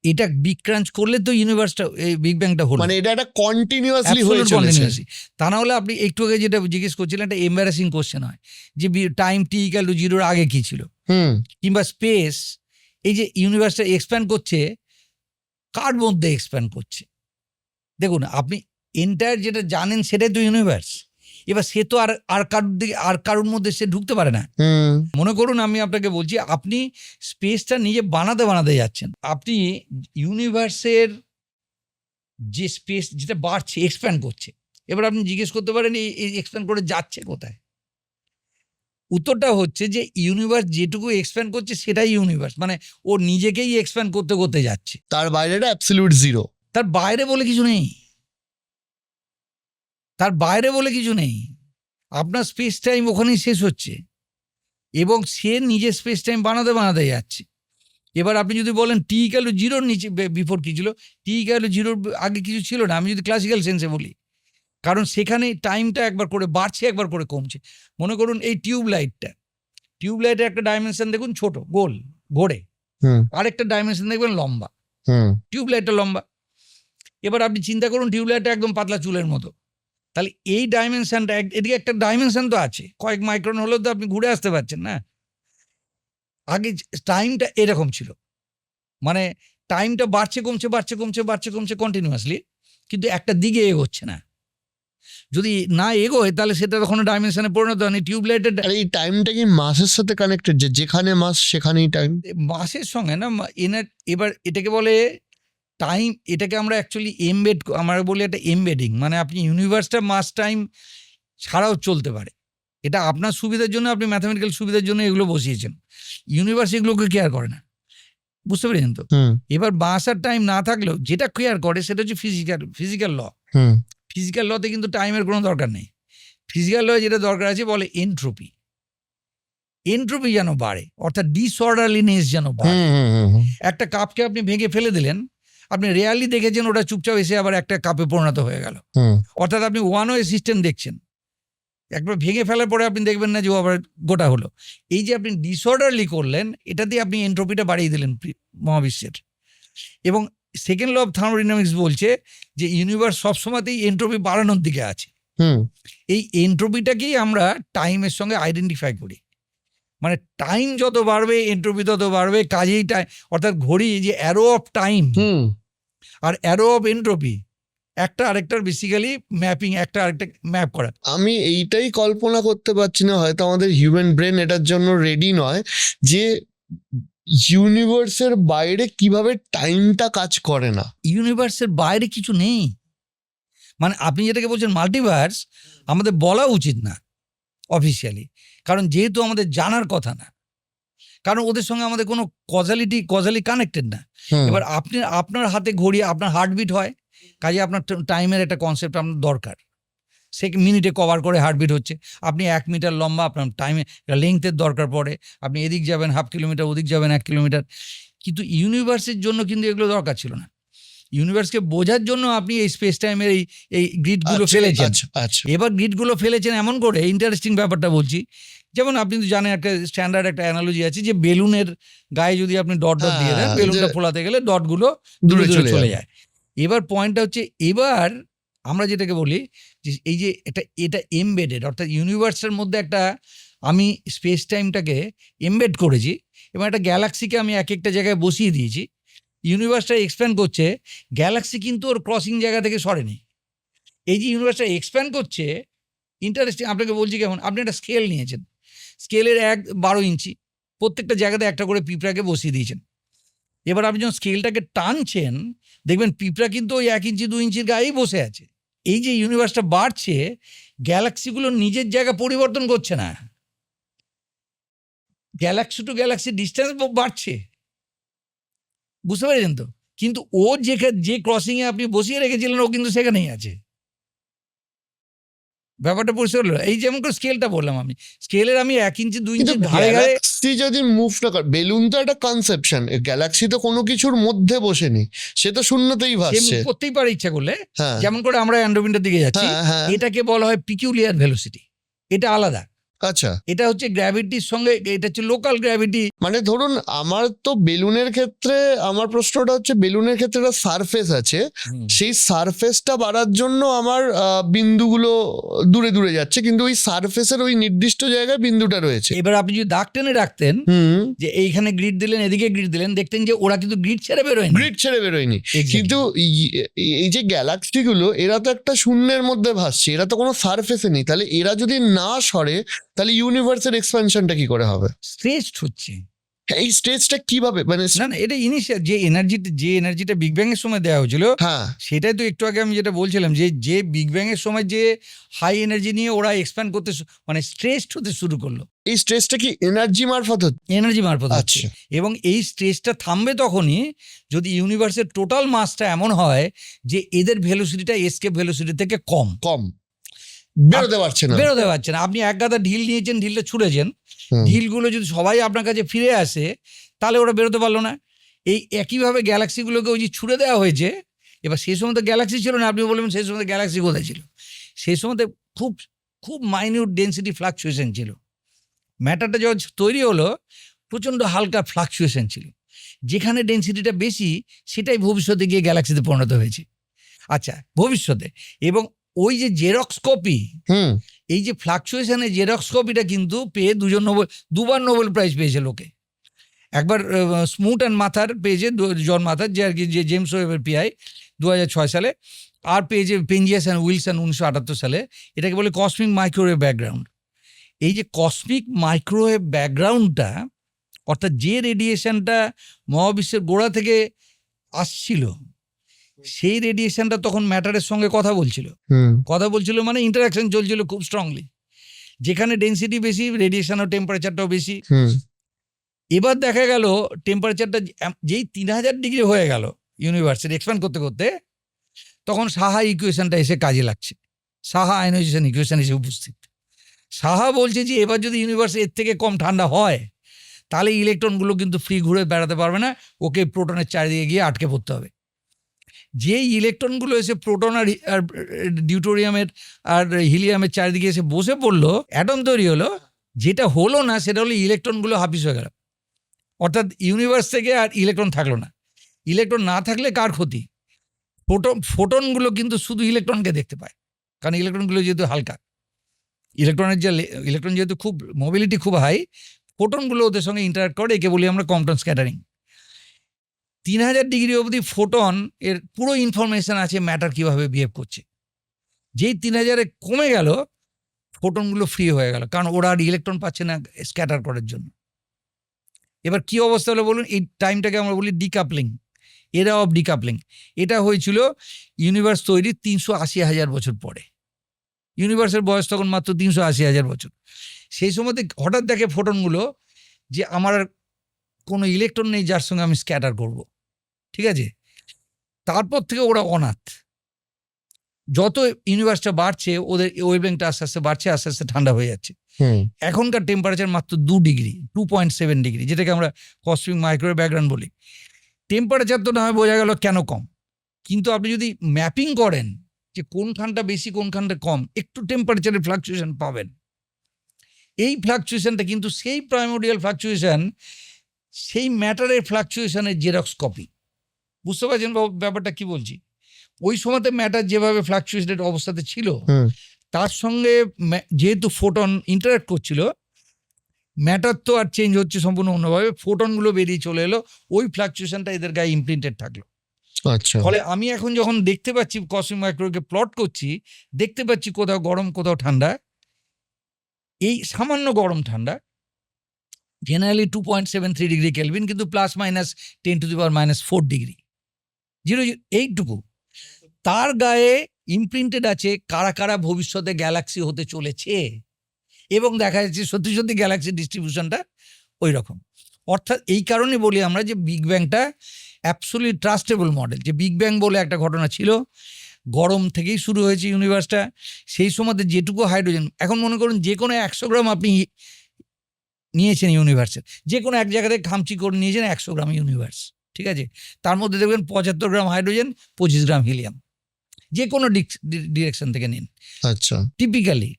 এটা বিগ ক্রাঞ্চ করলে তো ইউনিভার্সটা, এই বিগ ব্যাংটা হলো, মানে এটা একটা কন্টিনিউয়াসলি হয়ে Absolute চলেছে। continuously। তা না হলে আপনি একটু আগে যেটা জিজ্ঞেস করছিলেন, একটা এম্বারাসিং কোশ্চেন হয় যে টাইম টি ইকুয়াল টু জিরোর আগে কি ছিল, হুম কিংবা স্পেস, এই যে ইউনিভার্সটা এক্সপ্যান্ড করছে, কার মধ্যে এক্সপ্যান্ড করছে? দেখুন, আপনি এন্টায়ার যেটা জানেন সেটাই তো ইউনিভার্স। এবার সে তো আর কারোর দিকে, আর কারোর মধ্যে সে ঢুকতে পারে না। হুম মনে করুন আমি আপনাকে বলছি, আপনি স্পেসটা নিজে বানাতে যাচ্ছেন। আপনি ইউনিভার্সের যে স্পেস যেটা বাড়ছে, এক্সপ্যান্ড করছে, এবার আপনি জিজ্ঞেস করতে পারেন এই এক্সপ্যান্ড করে যাচ্ছে কোথায়? উত্তরটা হচ্ছে যে ইউনিভার্স যেটুকু এক্সপ্যান্ড করছে সেটাই ইউনিভার্স, মানে ও নিজেকেই এক্সপ্যান্ড করতে করতে যাচ্ছে। তার বাইরেটা অ্যাবসলিউট জিরো। তার বাইরে বলে কিছু নেই, তার বাইরে বলে কিছু নেই। আপনার স্পেস টাইম ওখানেই শেষ হচ্ছে এবং সে নিজের স্পেস টাইম বানাতে যাচ্ছে। এবার আপনি যদি বলেন টি ইকুয়াল টু জিরোর নিচে বিফোর কি ছিল, টি ইকুয়াল টু জিরোর আগে কিছু ছিল না, আমি যদি ক্লাসিক্যাল সেন্সে বলি, কারণ সেখানে টাইমটা একবার করে বাড়ছে, একবার করে কমছে। মনে করুন এই টিউবলাইটের একটা ডাইমেনশন দেখুন ছোট, গোল, ঘোরে, হুম আরেকটা ডাইমেনশন দেখবেন লম্বা, হুম টিউবলাইটটা লম্বা। এবার আপনি চিন্তা করুন টিউবলাইটটা একদম পাতলা চুলের মতো, তাহলে এই ডাইমেনশনটা, এদিকে একটা ডাইমেনশন তো আছে, কয়েক মাইক্রন হলেও তো আপনি ঘুরে আসতে পারছেন না। আগে টাইমটা এরকম ছিল, মানে টাইমটা বাড়ছে কন্টিনিউয়াসলি, কিন্তু একটা দিকে এগোচ্ছে না। যদি না এগোয় তাহলে সেটা তখন ডাইমেনশনে পরিণত হয়নি। টিউবলাইটের আর এই টাইমটা কি মাসের সাথে কানেক্টেড, যে যেখানে মাস সেখানেই টাইম? মাসের সঙ্গে না, এবার এটাকে বলে টাইম, এটাকে আমরা অ্যাকচুয়ালি আমরা বলি একটা এমবেডিং, মানে আপনি ইউনিভার্সটা মাস টাইম ছাড়াও চলতে পারে। এটা আপনার সুবিধার জন্য, আপনি ম্যাথামেটিক্যাল সুবিধার জন্য এগুলো বসিয়েছেন। ইউনিভার্স এগুলোকে কেয়ার করে না, বুঝতে পেরেছেন তো? হুম এবার মাস আর টাইম না থাকলেও যেটা কেয়ার করে সেটা হচ্ছে ফিজিক্যাল ল। হুম ফিজিক্যাল লতে কিন্তু টাইমের কোনো দরকার নেই। ফিজিক্যাল ল যেটা দরকার আছে বলে এনট্রপি যেন বাড়ে, অর্থাৎ ডিসঅর্ডারলিনেস যেন বাড়ে। হুম হুম হুম একটা কাপকে আপনি ভেঙে ফেলে দিলেন, আপনি রেয়ারলি দেখেছেন ওটা চুপচাপ এসে আবার একটা কাপে পরিণত হয়ে গেল। হুম অর্থাৎ আপনি ওয়ান ওয়ে সিস্টেম দেখছেন, একবার ভেঙে ফেলার পরে আপনি দেখবেন না যে ও আবার গোটা হলো। এই যে আপনি ডিসঅর্ডারলি করলেন, এটা দিয়ে আপনি এনট্রপিটা বাড়িয়ে দিলেন মহাবিশ্বের। এবং সেকেন্ড ল অফ থার্মোডাইনামিক্স বলছে যে ইউনিভার্স সবসময়তেই এনট্রপি বাড়ানোর দিকে আছে। হুম এই এনট্রপিটাকেই আমরা টাইমের সঙ্গে আইডেন্টিফাই করি। মানে টাইম যত বাড়বে এনট্রপি তত বাড়বে, কাজেই অর্থাৎ ঘড়ি যে অ্যারো অফ টাইম হুম আর অ্যারো অফ এনট্রপি, একটা আরেকটার বেসিক্যালি ম্যাপিং, একটা আরেকটা ম্যাপ করা। আমি এইটাই কল্পনা করতে পারছি না, হয়তো আমাদের হিউম্যান ব্রেন এটার জন্য রেডি নয়, যে ইউনিভার্সের বাইরে কিভাবে টাইমটা কাজ করে না। ইউনিভার্সের বাইরে কিছু নেই, মানে আপনি যেটাকে বলছেন মাল্টিভার্স, আমাদের বলা উচিত না অফিসিয়ালি, কারণ যেহেতু আমাদের জানার কথা না, কারণ ওদের সঙ্গে আমাদের কোনো কজালি কানেক্টেড না। হুম, এবার আপনার হাতে ঘড়ি, আপনার হার্টবিট হয়, কাজে আপনার টাইমের একটা কনসেপ্ট আপনার দরকার। সে মিনিটে কভার করে হার্টবিট হচ্ছে, আপনি 1 মিটার লম্বা, আপনার টাইমে লেংথের দরকার পড়ে, আপনি এদিক যাবেন 1/2 কিলোমিটার, ওদিক যাবেন 1 কিলোমিটার। কিন্তু ইউনিভার্সের জন্য কিন্তু এগুলো দরকার ছিল না। ইউনিভার্সকে বোঝার জন্য আপনি এই স্পেস টাইমের এই গ্রিডগুলো ফেলেছেন। আচ্ছা এবার গ্রিডগুলো ফেলেছেন এমন করে, ইন্টারেস্টিং ব্যাপারটা বলছি, যেমন আপনি তো জানেন একটা স্ট্যান্ডার্ড একটা অ্যানালজি আছে যে বেলুনের গায়ে যদি আপনি ডট দিয়ে দেন, বেলুনটা ফোলাতে গেলে ডটগুলো দূরে দূরে চলে যায়। এবার পয়েন্টটা হচ্ছে, এবার আমরা যেটাকে বলি যে এই যে এটা এমবেডেড, অর্থাৎ ইউনিভার্সের মধ্যে একটা আমি স্পেস টাইমটাকে এমবেড করেছি এবং একটা গ্যালাক্সিকে আমি এক একটা জায়গায় বসিয়ে দিয়েছি। ইউনিভার্সটা এক্সপ্যান্ড করছে, গ্যালাক্সি কিন্তু ওর ক্রসিং জায়গা থেকে সরেনি। এই যে ইউনিভার্সটা এক্সপ্যান্ড করছে, ইন্টারেস্টিং, আপনাকে বলছি কেমন, আপনি একটা স্কেল নিয়েছেন, স্কেলের 12 ইঞ্চি, প্রত্যেকটা জায়গাতে একটা করে পিঁপড়াকে বসিয়ে দিয়েছেন। এবার আপনি যখন স্কেলটাকে টানছেন, দেখবেন পিঁপড়া কিন্তু ওই 1 ইঞ্চি 2 ইঞ্চির গায়েই বসে আছে। এই যে ইউনিভার্সটা বাড়ছে, গ্যালাক্সিগুলো নিজের জায়গা পরিবর্তন করছে না, গ্যালাক্সি টু গ্যালাক্সি ডিস্টেন্স বাড়ছে, বুঝতে পেরেছেন তো? কিন্তু ও যে ক্রসিংয়ে আপনি বসিয়ে রেখেছিলেন, ও কিন্তু সেখানেই আছে। ব্যাপারটা পরিষ্কার হলো। এই যেমন করে স্কেলটা বললাম, আমি স্কেলের আমি 1 ইঞ্চি 2 কিন্তু ইঞ্চি ধারে ধারে গ্যালাক্সি যদি মুভ না করে, বেলুন তো একটা কনসেপশন, গ্যালাক্সি তো কোনো কিছুর মধ্যে বসেনি, সে তো শূন্যতেই সে ভাসছে। মুভ করতেই পারে ইচ্ছা করলে। হ্যাঁ যেমন করে আমরা অ্যান্ড্রোমিটার দিকে যাচ্ছি, হ্যাঁ হ্যাঁ, এটাকে বলা হয় পিকিউলিয়ার ভেলোসিটি, এটা আলাদা। আচ্ছা। এটা হচ্ছে গ্র্যাভিটির সঙ্গে, এটা হচ্ছে লোকাল গ্র্যাভিটি। মানে ধরুন আমার তো বেলুনের ক্ষেত্রে, আমার প্রশ্নটা হচ্ছে বেলুনের ক্ষেত্রে একটা সারফেস আছে, সেই সারফেসটা বাড়ার জন্য আমার বিন্দুগুলো দূরে দূরে যাচ্ছে, কিন্তু ওই সারফেসের ওই নির্দিষ্ট জায়গায় বিন্দুটা রয়েছে। এবার আপনি যদি দাগ টেনে রাখতেন, হুম, যে এইখানে গ্রিড দিলেন, এদিকে গ্রিড দিলেন, দেখতেন যে ওরা কিন্তু গ্রিড ছেড়ে বেরোয় গ্রিড ছেড়ে বেরোয়নি। Exactly. কিন্তু এই যে গ্যালাক্সি গুলো, এরা তো একটা শূন্যের মধ্যে ভাসছে, এরা তো কোনো সারফেসে নেই, তাহলে এরা যদি না সরে তাহলে ইউনিভার্সের এক্সপ্যানশনটা কি করে হবে? স্ট্রেচড হচ্ছে। এই স্টেজটা কিভাবে, মানে না না, এটা ইনিশিয়াল যে এনার্জিটা বিগ ব্যাং এর সময় দেওয়া হয়েছিল, হ্যাঁ সেটাই তো একটু আগে আমি যেটা বলছিলাম, যে বিগ ব্যাং এর সময় যে হাই এনার্জি নিয়ে ওরা এক্সপ্যান্ড করতে মানে স্ট্রেচড হতে শুরু করলো, এই স্ট্রেসটা কি এনার্জি মারফত হচ্ছে? এনার্জি মারফত হচ্ছে। আচ্ছা, এবং এই স্ট্রেচটা থামবে তখনই যদি ইউনিভার্সের টোটাল মাসটা এমন হয় যে এদের ভেলোসিটিটা এসকেপ ভেলোসিটি থেকে কম কম বেরোতে পারছে না। বেরোতে পারছে না। আপনি এক গাদা ঢিল নিয়েছেন, ঢিলটা ছুঁড়েছেন, হুম, ঢিলগুলো যদি সবাই আপনার কাছে ফিরে আসে তাহলে ওরা বেরোতে পারলো না। এই একইভাবে গ্যালাক্সিগুলোকে ওই যে ছুড়ে দেওয়া হয়েছে। এবার সেই সময় তো গ্যালাক্সি ছিল না, আপনি বলবেন সেই সময় গ্যালাক্সি কোথায় ছিল? সেই সময় খুব খুব মাইনিউট ডেন্সিটি ফ্লাকচুয়েশন ছিল। ম্যাটারটা যখন তৈরি হলো প্রচণ্ড হালকা ফ্লাকচুয়েশন ছিল। যেখানে ডেন্সিটিটা বেশি সেটাই ভবিষ্যতে গিয়ে গ্যালাক্সিতে পরিণত হয়েছে। আচ্ছা, ভবিষ্যতে। এবং ওই যে জেরক্স কপি, হুম, এই যে ফ্লাকচুয়েশনের জেরক্স কপিটা কিন্তু পেয়ে দুবার নোবেল প্রাইজ পেয়েছে লোকে। একবার স্মুট অ্যান্ড মাথার পেয়েছে, জন মাথার, যে আর কি যে জেমস ওয়েবের পিআই 2006 সালে, আর পেয়েছে পেঞ্জিয়াস অ্যান্ড উইলসন 1978 সালে। এটাকে বলে কসমিক মাইক্রোওয়েভ ব্যাকগ্রাউন্ড। এই যে কসমিক মাইক্রোওয়েভ ব্যাকগ্রাউন্ডটা, অর্থাৎ যে রেডিয়েশনটা মহাবিশ্বের গোড়া থেকে আসছিল, সেই রেডিয়েশনটা তখন ম্যাটারের সঙ্গে কথা বলছিল। হুম, মানে ইন্টারাকশন চলছিল খুব স্ট্রংলি। যেখানে ডেন্সিটি বেশি, রেডিয়েশন ও টেম্পারেচারটাও বেশি। হুম, এবার দেখা গেল টেম্পারেচারটা যেই 3000 ডিগ্রি হয়ে গেল ইউনিভার্সের এক্সপ্যান্ড করতে করতে, তখন সাহা ইকুয়েশনটা এসে কাজে লাগছে। সাহা আয়নাইজেশন ইকুয়েশন এসে উপস্থিত। সাহা বলছে যে এবার যদি ইউনিভার্স এর থেকে কম ঠান্ডা হয় তাহলে ইলেকট্রনগুলো কিন্তু ফ্রি ঘুরে বেড়াতে পারবে না, ওকে প্রোটনের চারিদিকে গিয়ে আটকে পড়তে হবে। যেই ইলেকট্রনগুলো এসে প্রোটন আর ডিউটোরিয়ামের আর হিলিয়ামের চারিদিকে এসে বসে পড়লো, অ্যাটম তৈরি হলো। যেটা হলো না সেটা হলো ইলেকট্রনগুলো হাফিস হয়ে গেল, অর্থাৎ ইউনিভার্স থেকে আর ইলেকট্রন থাকলো না। ইলেকট্রন না থাকলে কার ক্ষতি? ফোটনগুলো কিন্তু শুধু ইলেকট্রনকে দেখতে পায়, কারণ ইলেকট্রনগুলো যেহেতু হালকা, ইলেকট্রন যেহেতু খুব মোবিলিটি খুব হাই, ফোটনগুলো ওদের সঙ্গে ইন্টারাক্ট করে, একে বলি আমরা কম্পটন স্ক্যাটারিং। 3000 ডিগ্রি অবধি ফোটন এর পুরো ইনফরমেশন আছে ম্যাটার কিভাবে বিহেভ করছে। যেই 3000-এ কমে গেল, ফোটনগুলো ফ্রি হয়ে গেল, কারণ ওরা আর ইলেকট্রন পাচ্ছে না স্ক্যাটার করার জন্য। এবার কি অবস্থা হলো বলুন? এই টাইমটাকে আমরা বলি ডিকাপলিং, এরা অফ ডিকাপলিং। এটা হয়েছিল ইউনিভার্স তৈরির 380,000 বছর পরে। ইউনিভার্সের বয়স তখন মাত্র 380,000 বছর। সেই সময়তে হঠাৎ দেখে ফোটনগুলো যে আমার আর কোনো ইলেকট্রন নেই যার সঙ্গে আমি স্ক্যাটার করব, ঠিক আছে? তারপর থেকে ওরা অনাথ। যত ইউনিভার্সটা বাড়ছে ওদের ওয়েভলেংথটা আস্তে আস্তে বাড়ছে, আস্তে আস্তে ঠান্ডা হয়ে যাচ্ছে। হুম, এখনকার টেম্পারেচার মাত্র 2.7 ডিগ্রি, যেটাকে আমরা কসমিক মাইক্রোওয়েভ ব্যাকগ্রাউন্ড বলি। টেম্পারেচার তো না হয় বোঝা গেল কেন কম, কিন্তু আপনি যদি ম্যাপিং করেন যে কোনখানটা বেশি কোনখানটা কম, একটু টেম্পারেচারের ফ্লাকচুয়েশন পাবেন। এই ফ্লাকচুয়েশনটা কিন্তু সেই প্রাইমোরিয়াল ফ্লাকচুয়েশন, সেই ম্যাটারের ফ্লাকচুয়েশনের জেরক্স কপি। বুঝতে পারছেন ব্যাপারটা কি বলছি? ওই সময়তে ম্যাটার যেভাবে ফ্লাকচুয়েটেড অবস্থাতে ছিল, হুম, তার সঙ্গে যেহেতু ফোটন ইন্টারাক্ট করছিল, ম্যাটার তো আর চেঞ্জ হচ্ছে সম্পূর্ণ অন্যভাবে, ফোটনগুলো বেরিয়ে চলে এলো, ওই ফ্লাকচুয়েশনটা এদের গায়ে ইমপ্রিন্টেড থাকলো। আচ্ছা, ফলে আমি এখন যখন দেখতে পাচ্ছি কসমিক মাইক্রোওয়েভকে প্লট করছি, দেখতে পাচ্ছি কোথাও গরম কোথাও ঠান্ডা। এই সামান্য গরম ঠান্ডা জেনারেলি 2.73 ডিগ্রি কেলভিন, কিন্তু +-10⁻⁴ ডিগ্রি, 0 এইটুকু। তার গায়ে ইমপ্রিন্টেড আছে কারা কারা ভবিষ্যতে গ্যালাক্সি হতে চলেছে, এবং দেখা যাচ্ছে সত্যি সত্যি গ্যালাক্সি ডিস্ট্রিবিউশনটা ওই রকম। অর্থাৎ এই কারণে বলি আমরা যে বিগ ব্যাংটা অ্যাবসলিউট ট্রাস্টেবল মডেল। যে বিগ ব্যাং বলে একটা ঘটনা ছিল, গরম থেকেই শুরু হয়েছে ইউনিভার্সটা। সেই সময়তে যেটুকু হাইড্রোজেন, এখন মনে করুন যে কোনো 100 গ্রাম আপনি নিয়েছেন ইউনিভার্সের, যে কোনো এক জায়গা থেকে খামচি করে নিয়েছেন 100 গ্রাম ইউনিভার্স, ঠিক আছে? তার মধ্যে দেখবেন 75 গ্রাম হাইড্রোজেন, 25 গ্রাম হিলিয়াম, যে কোনো ডিরেকশন থেকে নিন আচ্ছা, টিপিক্যালি।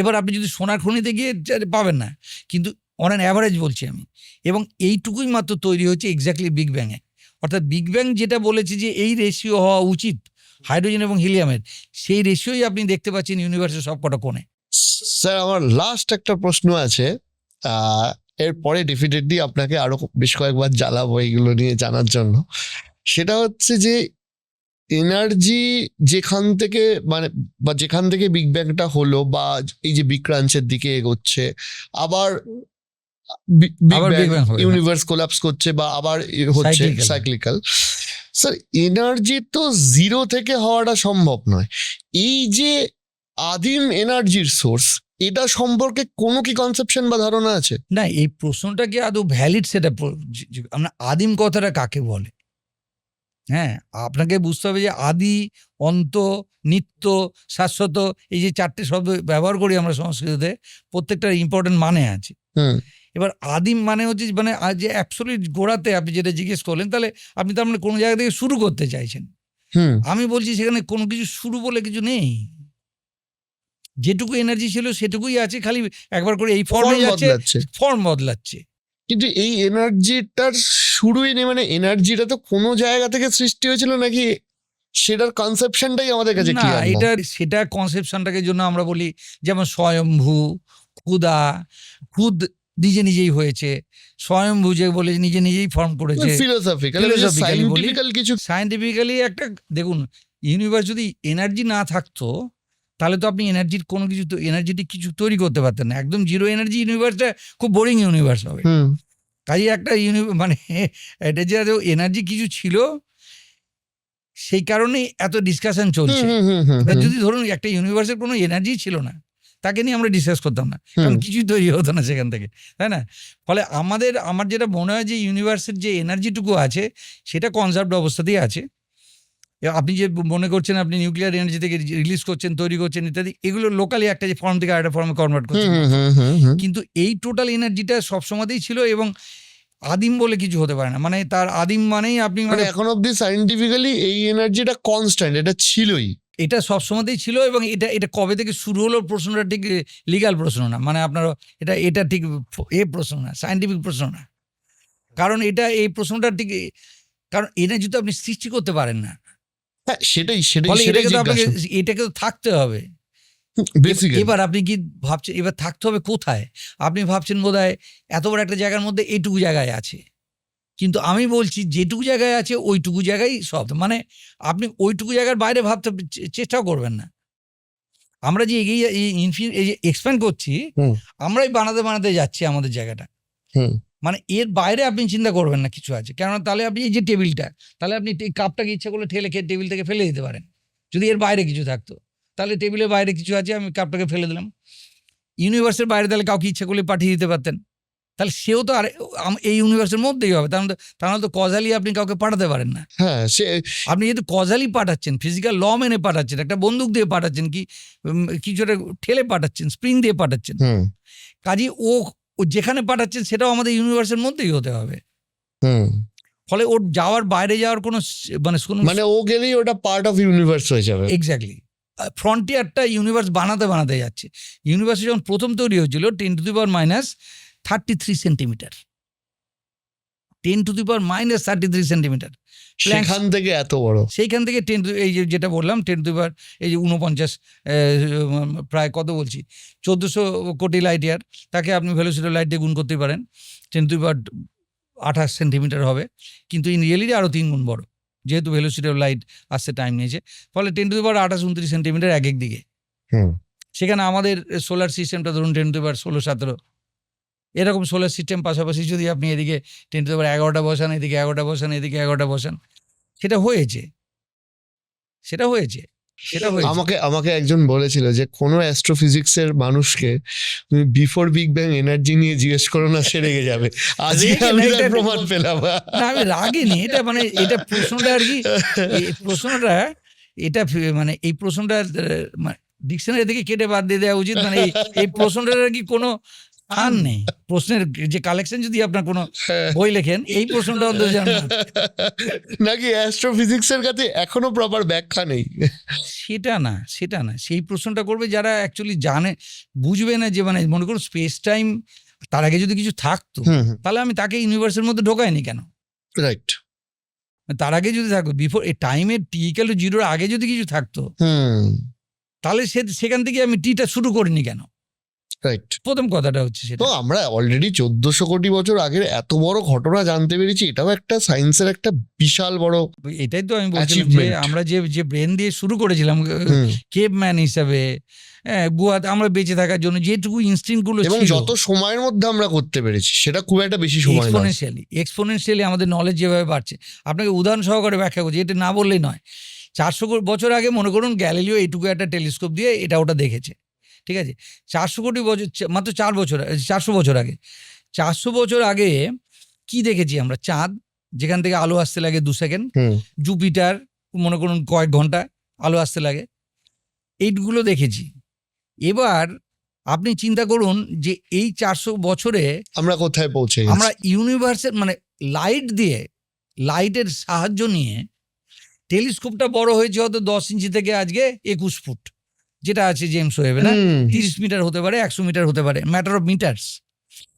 এবার আপনি যদি সোনার খনিতে গিয়ে পাবেন না, কিন্তু অন অ্যান অ্যাভারেজ বলছি আমি। এবং এইটুকুই মাত্র তৈরি হচ্ছে এক্স্যাক্টলি বিগ ব্যাংয়ে। অর্থাৎ বিগ ব্যাং যেটা বলেছে যে এই রেশিও হওয়া উচিত হাইড্রোজেন এবং হিলিয়ামের, সেই রেশিওই আপনি দেখতে পাচ্ছেন ইউনিভার্সের সবকটা কোণে। স্যার আমার লাস্ট একটা প্রশ্ন আছে, এরপরে ডেফিনেটলি আপনাকে আরো বেশ কয়েকবার জ্বালাবো এইগুলো নিয়ে জানার জন্য। সেটা হচ্ছে যে এনার্জি যেখান থেকে মানে বা যেখান থেকে বিগ ব্যাংটা হলো বা এই যে বিগ ক্রাঞ্চের দিকে এগোচ্ছে, আবার আবার Big Bang হবে, ইউনিভার্স কোলাপস করছে বা আবার হচ্ছে Cyclical. সাইক্লিক্যাল। স্যার এনার্জি তো জিরো থেকে হওয়াটা সম্ভব নয়। এই যে আদিম এনার্জির সোর্স, এটা সম্পর্কে কোনো কি কনসেপশন বা ধারণা আছে? না, এই প্রশ্নটা কি আদৌ ভ্যালিড সেটা আমরা আদিম কথাটা কাকে বলে? হ্যাঁ, আপনাকে বুঝতে হবে যে আদি, অন্ত, নিত্য, শাশ্বত, এই যে 4টে শব্দ ব্যবহার করি আমরা সংস্কৃততে, প্রত্যেকটার ইম্পর্টেন্ট মানে আছে। হুম এবার আদিম মানে হচ্ছে মানে যে অ্যাবসলিউট গোড়াতে আপনি যেটা জিজ্ঞেস করলেন, তাহলে আপনি তার মানে কোনো জায়গা থেকে শুরু করতে চাইছেন। হুম আমি বলছি সেখানে কোনো কিছু শুরু বলে কিছু নেই। যেটুকু এনার্জি ছিল সেটুকুই আছে, খালি একবার করে এই ফর্মে ফর্ম যাচ্ছে, বদলাচ্ছে। ফর্ম বদলাচ্ছে। কিন্তু এই এনার্জিটার শুরুই নেই, মানে এনার্জিটা তো কোনো জায়গা থেকে সৃষ্টি হয়েছিল নাকি, সেটার কনসেপশনটাই আমাদের কাছে না, ক্লিয়ার না। এটা সেটা কনসেপশনটাকে জন্য আমরা বলি যেমন স্বয়ম্ভু, ক্ষুধা, খুদ নিজে নিজেই হয়েছে, স্বয়ম্ভু যে বলে নিজে নিজেই ফর্ম করেছে। ফিলোসফিক্যাল Philosophically বলি। সায়েন্টিফিক্যাল কিছু। সায়েন্টিফিক্যালি একটা দেখুন, ইউনিভার্স যদি এনার্জি না থাকতো তাহলে তো আপনি এনার্জির কোনো কিছু এনার্জেটিক কিছু তৈরি করতে পারতেন না। একদম জিরো এনার্জি ইউনিভার্সটা খুব বোরিং ইউনিভার্স হবে। হুম কাজে একটা মানে এটা যে এনার্জি কিছু ছিল, সেই কারণেই এত ডিসকাশন চলছে। হুম হুম হুম এবার হুম যদি ধরুন একটা ইউনিভার্সের কোনো এনার্জি ছিল না, তাকে নিয়ে আমরা ডিসকাস করতাম না, কারণ কিছুই তৈরি হতো না সেখান থেকে, তাই না? ফলে আমার যেটা মনে হয় যে ইউনিভার্সের যে এনার্জিটুকু আছে সেটা কনজার্ভড অবস্থাতেই আছে। এবার আপনি যে মনে করছেন আপনি নিউক্লিয়ার এনার্জি থেকে রিলিজ করছেন, তৈরি করছেন ইত্যাদি, এগুলো লোকালি একটা যে ফর্ম থেকে আরেকটা ফর্মে কনভার্ট করছেন, কিন্তু এই টোটাল এনার্জিটা সবসময়তেই ছিল এবং আদিম বলে কিছু হতে পারে না। মানে তার আদিম মানেই আপনি মানে এখন অব্দি সায়েন্টিফিক্যালি এই এনার্জিটা কনস্ট্যান্ট, এটা ছিলই। এটা সবসময়তেই ছিল এবং এটা কবে থেকে শুরু হলো প্রশ্নটা ঠিক লিগ্যাল প্রশ্ন না, মানে আপনার এটা ঠিক প্রশ্ন না, সায়েন্টিফিক প্রশ্ন না। কারণ এই প্রশ্নটা ঠিক, কারণ এনার্জি তো আপনি সৃষ্টি করতে পারেন না। হ্যাঁ সেটাই ফলে সেটাই এটাকে তো থাকতে হবে। বেসিক্যালি। এবার আপনি কি ভাবছেন এবার থাকতে হবে কোথায়? আপনি ভাবছেন বোধহয় এত বড় একটা জায়গার মধ্যে এইটুকু জায়গায় আছে, কিন্তু আমি বলছি যেটুকু জায়গায় আছে ওইটুকু জায়গায় সব, মানে আপনি ওইটুকু জায়গার বাইরে ভাবতে চেষ্টাও করবেন না। আমরা যে এগিয়ে এই যে এক্সপ্যান্ড করছি, হুম আমরাই বানাতে যাচ্ছি আমাদের জায়গাটা। হুম মানে এর বাইরে আপনি চিন্তা করবেন না কিছু আছে, কেননা তাহলে আপনি এই যে টেবিলটা, তাহলে আপনি এই কাপটাকে ইচ্ছা করলে ঠেলে খেয়ে টেবিল থেকে ফেলে দিতে পারেন। যদি এর বাইরে কিছু থাকতো, তাহলে টেবিলের বাইরে কিছু আছে, আমি কাপটাকে ফেলে দিলাম। ইউনিভার্সের বাইরে তাহলে কাউকে ইচ্ছা করলে পাঠিয়ে দিতে পারতেন, তাহলে সেও তো আর এই ইউনিভার্সের মধ্যেই হবে। তাহলে তো কজালি আপনি কাউকে পাঠাতে পারেন না। হ্যাঁ সে আপনি যেহেতু কজালি পাঠাচ্ছেন, ফিজিক্যাল ল মেনে পাঠাচ্ছেন, একটা বন্দুক দিয়ে পাঠাচ্ছেন, কি কিছু একটা ঠেলে পাঠাচ্ছেন, স্প্রিং দিয়ে পাঠাচ্ছেন, হুম কাজে ও যেখানে পাঠাচ্ছেন সেটাও আমাদের ইউনিভার্সের মধ্যেই হতে হবে। হুম ফলে ওর যাওয়ার বাইরে যাওয়ার কোনো মানে ও গেলেই ওটা পার্ট অফ ইউনিভার্স হয়ে যাবে। এক্স্যাক্টলি ফ্রন্টিয়ারটা ইউনিভার্স বানাতে যাচ্ছে। ইউনিভার্স যখন প্রথম তৈরি হয়েছিল 10⁻³ সেন্টিমিটার, 10⁻³ সেন্টিমিটার, সেখান থেকে এত বড়, সেইখান থেকে এই যেটা বললাম 10⁻49 প্রায় কত বলছি 1400 কোটি লাইট ইয়ার, তাকে আপনি ভেলোসিটি লাইট দিয়ে গুণ করতে পারেন, 10⁻28 সেন্টিমিটার হবে, কিন্তু ইন রিয়েলিটি আরও 3 গুণ বড়, যেহেতু ভেলোসিটি লাইট আসতে টাইম নিয়েছে। ফলে 10⁻28-29 সেন্টিমিটার এক দিকে। সেখানে আমাদের সোলার সিস্টেমটা ধরুন 10⁻16-17, এরকম সোলার সিস্টেম পাশাপাশি যদি আপনি এদিকে 10⁻11টা বসান, এদিকে 11টা বসান, এদিকে 11টা বসান, সেটা হয়েছে। আমাকে একজন বলেছিল যে কোনো অ্যাস্ট্রোফিজিক্সের মানুষকে তুমি বিফোর বিগ ব্যাং এনার্জি নিয়ে জিজ্ঞেস করো না, সে রেগে যাবে। আজকে আমি তার প্রমাণ পেলাম। না, আমি রাগিনি, এটা মানে এটা প্রশ্নটা আর কি, প্রশ্নটা এটা মানে এই প্রশ্নটা ডিকশনারি থেকে কেটে বাদ দিয়ে দেওয়া উচিত। মানে এই প্রশ্নটার কি কোনো স্থান নেই। প্রশ্নের যে কালেকশন যদি আপনার কোনো বই লেখেন, এই প্রশ্নটা অন্তত জানা নাকি অ্যাস্ট্রোফিজিক্সের কাছে এখনো প্রপার ব্যাখ্যা নেই? সেটা না, সেটা না। সেই প্রশ্নটা করবে যারা অ্যাকচুয়ালি জানে, বুঝবে না যে মানে মনে করুন স্পেস টাইম তার আগে যদি কিছু থাকতো, তাহলে আমি তাকে ইউনিভার্সের মধ্যে ঢোকাইনি কেন? রাইট। তার আগে যদি থাকতো, বিফোর এই টাইমের t=0 আগে যদি কিছু থাকতো, তাহলে সেখান থেকে আমি টিটা শুরু করিনি কেন? রাইট। প্রথম কথাটা হচ্ছে সেটা। তো আমরা অলরেডি 1400 কোটি বছর আগের এত বড় ঘটনা জানতে পেরেছি, এটাও একটা সায়েন্সের একটা বিশাল বড়। এটাই তো আমি বলছিলাম যে আমরা যে ব্রেন দিয়ে শুরু করেছিলাম কেভ ম্যান হিসাবে, গুহাতে আমরা বেঁচে থাকার জন্য যেটুকু ইনস্টিংক্ট গুলো এবং ছিল, যত সময়ের মধ্যে আমরা করতে পেরেছি সেটা খুব একটা বেশি সময় না। এক্সপোনেনশিয়ালি আমাদের নলেজ যেভাবে বাড়ছে, আপনাকে উদাহরণ সহকারে ব্যাখ্যা করছি, এটা না বললেই নয়। 400 বছর আগে মনে করুন গ্যালিলিও এইটুকু একটা টেলিস্কোপ দিয়ে এটা ওটা দেখেছে, ঠিক আছে? 400 কোটি বছর, মাত্র 400 বছর আগে, 400 বছর আগে কি দেখেছি আমরা? চাঁদ, যেখান থেকে আলো আসতে লাগে 2 সেকেন্ড। জুপিটার, মনে করুন কয়েক ঘন্টা আলো আসতে লাগে। এইগুলো দেখেছি। এবার আপনি চিন্তা করুন যে এই 400 বছরে আমরা কোথায় পৌঁছে আমরা ইউনিভার্সের মানে লাইটের সাহায্য নিয়ে টেলিস্কোপটা বড় হয়েছে হয়তো 10 ইঞ্চি থেকে আজকে 21 ফুট, যেটা আছে জেমস ওয়েবে, না 30 মিটার হতে পারে, 100 মিটার হতে পারে, ম্যাটার অফ মিটার্স।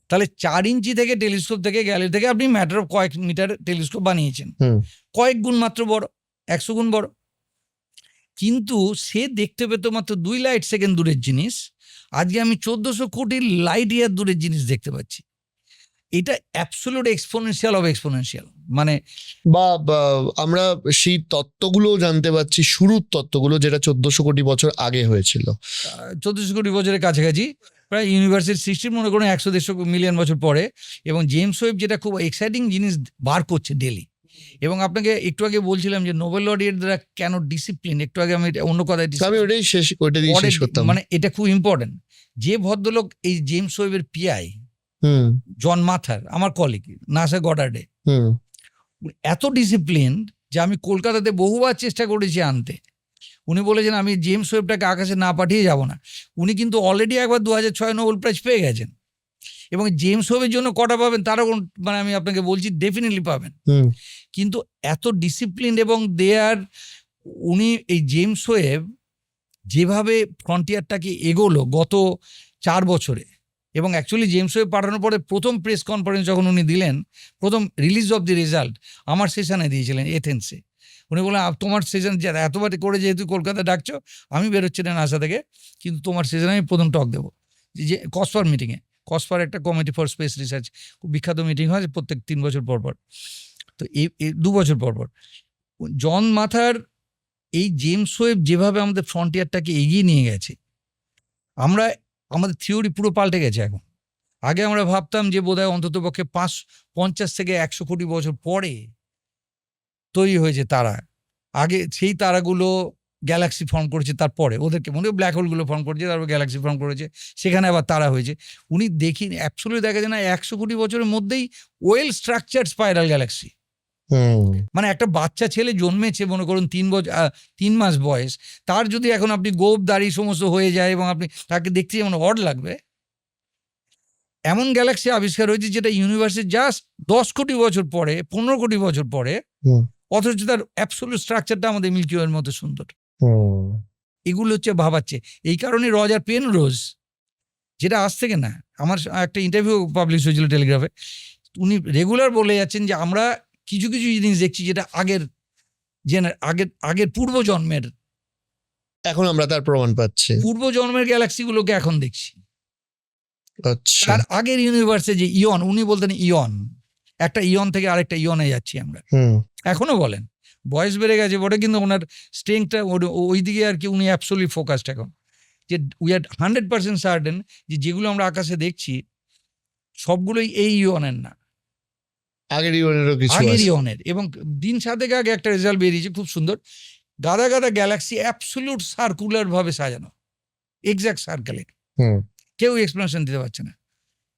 তাহলে 4 ইঞ্চি থেকে টেলিস্কোপ থেকে গ্যালারি থেকে আপনি ম্যাটার অফ কয়েক মিটার টেলিস্কোপ বানিয়েছেন, কয়েক গুণ মাত্র বড়, 100 গুণ বড়। কিন্তু সে দেখতে পেত মাত্র 2 লাইট সেকেন্ড দূরের জিনিস, আজকে আমি 1400 কোটি লাইট ইয়ার দূরের জিনিস দেখতে পাচ্ছি। এটা অ্যাবসলিউট এক্সপোনেনশিয়াল অফ এক্সপোনেনশিয়াল। মানে বা আমরা সেই তত্ত্বগুলো জানতে পারছি, শুরুর তত্ত্বগুলো, যেটা 1400 কোটি বছর আগে হয়েছিল। 1400 কোটি বছরের কাছাকাছি, প্রায় ইউনিভার্সের সৃষ্টির মনে করুন 100-150 মিলিয়ন বছর পরে। এবং জেমস ওয়েব যেটা খুব এক্সাইটিং জিনিস বার করছে ডেলি। এবং আপনাকে একটু আগে বলছিলাম যে নোবেল লরিয়েটরা কেন ডিসিপ্লিন, একটু আগে আমি অন্য কথায় মানে এটা খুব ইম্পর্টেন্ট। যে ভদ্রলোক এই জেমস ওয়েবের পিআই জন মাথার, আমার কলিগ নাসা গডার্ডে, এত ডিসিপ্লিন যে আমি কলকাতাতে বহুবার চেষ্টা করেছি আনতে। উনি বলেছেন আমি জেমস ওয়েবটাকে আকাশে না পাঠিয়ে যাব না। উনি কিন্তু অলরেডি একবার 2006 নোবেল প্রাইজ পেয়ে গেছেন। এবং জেমস ওয়েবের জন্য কটা পাবেন তারও মানে আমি আপনাকে বলছি ডেফিনেটলি পাবেন। কিন্তু এত ডিসিপ্লিন এবং উনি এই জেমস ওয়েব যেভাবে ফ্রন্টিয়ারটাকে এগোলো গত 4 বছরে, এবং অ্যাকচুয়ালি জেমস ওয়েব পাঠানোর পরে প্রথম প্রেস কনফারেন্স যখন উনি দিলেন, প্রথম রিলিজ অফ দি রেজাল্ট আমার সেশনে দিয়েছিলেন এথেন্সে। উনি বললেন তোমার সেশন এতবার করে যেহেতু কলকাতা ডাকছো, আমি বেরোচ্ছি না নাসা থেকে, কিন্তু তোমার সেশনে আমি প্রথম টক দেবো। যে কসফার মিটিংয়ে, কসফার একটা কমিটি ফর স্পেস রিসার্চ, খুব বিখ্যাত মিটিং হয় প্রত্যেক 3 বছর পর পর, তো এই 2 বছর পর পর। জন মাথার এই জেমস ওয়েব যেভাবে আমাদের ফ্রন্টিয়ারটাকে এগিয়ে নিয়ে গেছে, আমাদের থিওরি পুরো পাল্টে গেছে এখন। আগে আমরা ভাবতাম যে বোধহয় অন্তত পক্ষে 50 থেকে 100 কোটি বছর পরে তৈরি হয়েছে তারা। আগে সেই তারাগুলো গ্যালাক্সি ফর্ম করেছে, তারপরে ওদেরকে মনে ব্ল্যাক হোলগুলো ফর্ম করেছে, তারপর গ্যালাক্সি ফর্ম করেছে, সেখানে আবার তারা হয়েছে। উনি অ্যাবসলিউটলি দেখা যায় না 100 কোটি বছরের মধ্যেই ওয়েল স্ট্রাকচার্ড স্পাইরাল গ্যালাক্সি। মানে একটা বাচ্চা ছেলে জন্মেছে মনে করুন 3 মাস বয়স, তার যদি এখন আপনি গোপ দাড়ি সমস্ত হয়ে যায় এবং আপনি তাকে দেখতে যেমন অড লাগবে, এমন গ্যালাক্সি আবিষ্কার হয়েছে যেটা ইউনিভার্সের জাস্ট 10 কোটি বছর পরে, 15 কোটি বছর পরে, অথচ তার অ্যাবসলিউট স্ট্রাকচারটা আমাদের মিল্কি ওয়ের মতো সুন্দর। এগুলো হচ্ছে ভাবাচ্ছে। এই কারণে রজার পেনরোজ, যেটা আজ থেকে না, আমার একটা ইন্টারভিউ পাবলিশ হয়েছিল টেলিগ্রাফে, উনি রেগুলার বলে যাচ্ছেন যে আমরা কিছু কিছু জিনিস দেখছি যেটা আগের পূর্বজন্মের, এখন আমরা তার প্রমাণ পাচ্ছি। পূর্বজন্মের গ্যালাক্সিগুলোকে এখন দেখছি। আচ্ছা, তার আগের ইউনিভার্সে যে ইয়ন, উনি বলতেন ইয়ন, একটা ইয়ন থেকে আরেকটা ইয়নে যাচ্ছি আমরা। এখনো বলেন বয়স বেড়ে গেছে বটে, কিন্তু ওনার স্ট্রেংথটা ওই দিকে আর কি, উনি অ্যাবসলিউটলি ফোকাসড এখন। যে উই আর 100% সার্টেন যে যেগুলো আমরা আকাশে দেখছি সবগুলোই এই ইয়নের না, আগের ইয়নের। এবং দিন 7 আগে একটা রেজাল্ট বেরিয়েছে খুব সুন্দর, গাদা গাদা গ্যালাক্সি অ্যাবসলিউট সার্কুলার ভাবে সাজানো, এক্স্যাক্ট সার্কেলে, কেউ এক্সপ্লেনেশন দিতে পারছে না।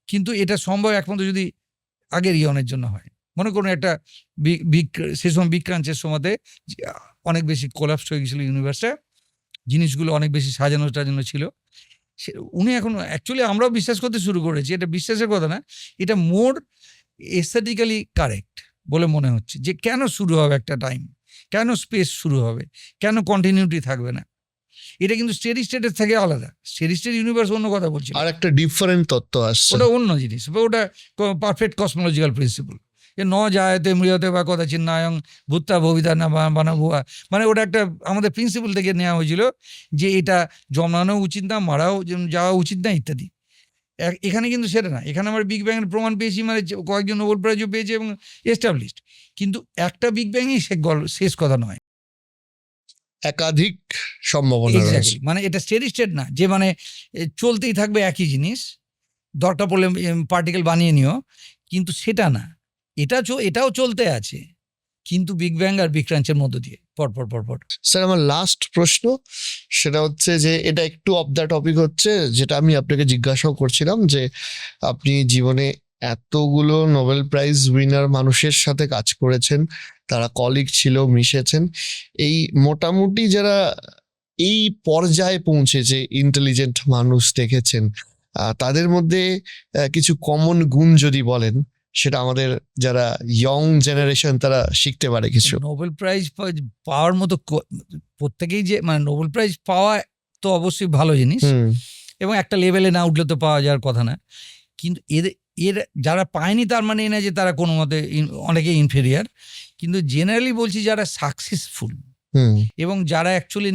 কিন্তু এটা সম্ভব একমাত্র যদি আগের ইয়নের জন্য হয়। মনে করুন একটা সে সময় বিগ ক্রাঞ্চের সময়তে অনেক বেশি কোলাপস হয়ে গেছিলো ইউনিভার্সটা, জিনিসগুলো অনেক বেশি সাজানো টাজানো ছিল। উনি এখন অ্যাকচুয়ালি আমরাও বিশ্বাস করতে শুরু করেছি, এটা বিশ্বাসের কথা না, এটা মোর এস্থেটিক্যালি কারেক্ট বলে মনে হচ্ছে, যে কেন শুরু হবে একটা টাইম, কেন স্পেস শুরু হবে, কেন কন্টিনিউটি থাকবে না। এটা কিন্তু স্টেডি স্টেটের থেকে আলাদা, স্টেডি স্টেট ইউনিভার্স অন্য কথা বলছি, আর একটা ডিফারেন্ট তত্ত্ব আসছে, ওটা অন্য জিনিস, ওটা পারফেক্ট কসমোলজিক্যাল প্রিন্সিপল, যে ন জায়তে মৃয়তে বা কথা চিন্নায়ং ভূত্তা ভবিতা না বানা ভুয়া, মানে ওটা একটা আমাদের প্রিন্সিপাল থেকে নেওয়া হয়েছিল, যে এটা জন্মানো উচিত না, মারাও যাওয়া উচিত না ইত্যাদি। এখানে কিন্তু সেটা না, এখানে আমরা বিগ ব্যাংয়ের প্রমাণ পেয়েছি, মানে কয়েকজন নোবেল প্রাইজও পেয়েছে এবং এস্টাবলিশড, কিন্তু একটা বিগ ব্যাংই শেষ কথা নয়, একাধিক সম্ভাবনা রয়েছে। এক্স্যাক্টলি, মানে এটা স্টেডি স্টেট না, যে মানে চলতেই থাকবে একই জিনিস, দরকার পড়লে পার্টিকেল বানিয়ে নিও, কিন্তু সেটা না, এটাও চলতে আছে, কিন্তু বিগ ব্যাং আর বিগ ক্রাঞ্চের মধ্য দিয়ে পর। স্যার আমার লাস্ট প্রশ্ন সেটা হচ্ছে যে এটা একটু অফ দ্য টপিক হচ্ছে, যেটা আমি আপনাকে জিজ্ঞাসাও করছিলাম, যে আপনি জীবনে এতগুলো নোবেল প্রাইজ উইনার মানুষের সাথে কাজ করেছেন, তারা কলিগ ছিল, মিশেছেন, এই মোটামুটি যারা এই পর্যায়ে পৌঁছেছে ইন্টেলিজেন্ট মানুষ দেখেছেন, তাদের মধ্যে কিছু কমন গুণ যদি বলেন, সেটা আমাদের যারা ইয়ং জেনারেশন তারা শিখতে পারে কিছু। নোবেল প্রাইজ পাওয়ার মতো প্রত্যেকেই, যে মানে নোবেল প্রাইজ পাওয়া তো অবশ্যই ভালো জিনিস, এবং একটা লেভেলে না উঠলে তো পাওয়া যাওয়ার কথা না, কিন্তু এর যারা পায়নি তার মানে এই না যে তারা কোনো মতে অনেকে ইনফেরিয়ার, কিন্তু জেনারেলি বলছি যারা সাকসেসফুল এবং যারা অ্যাকচুয়ালি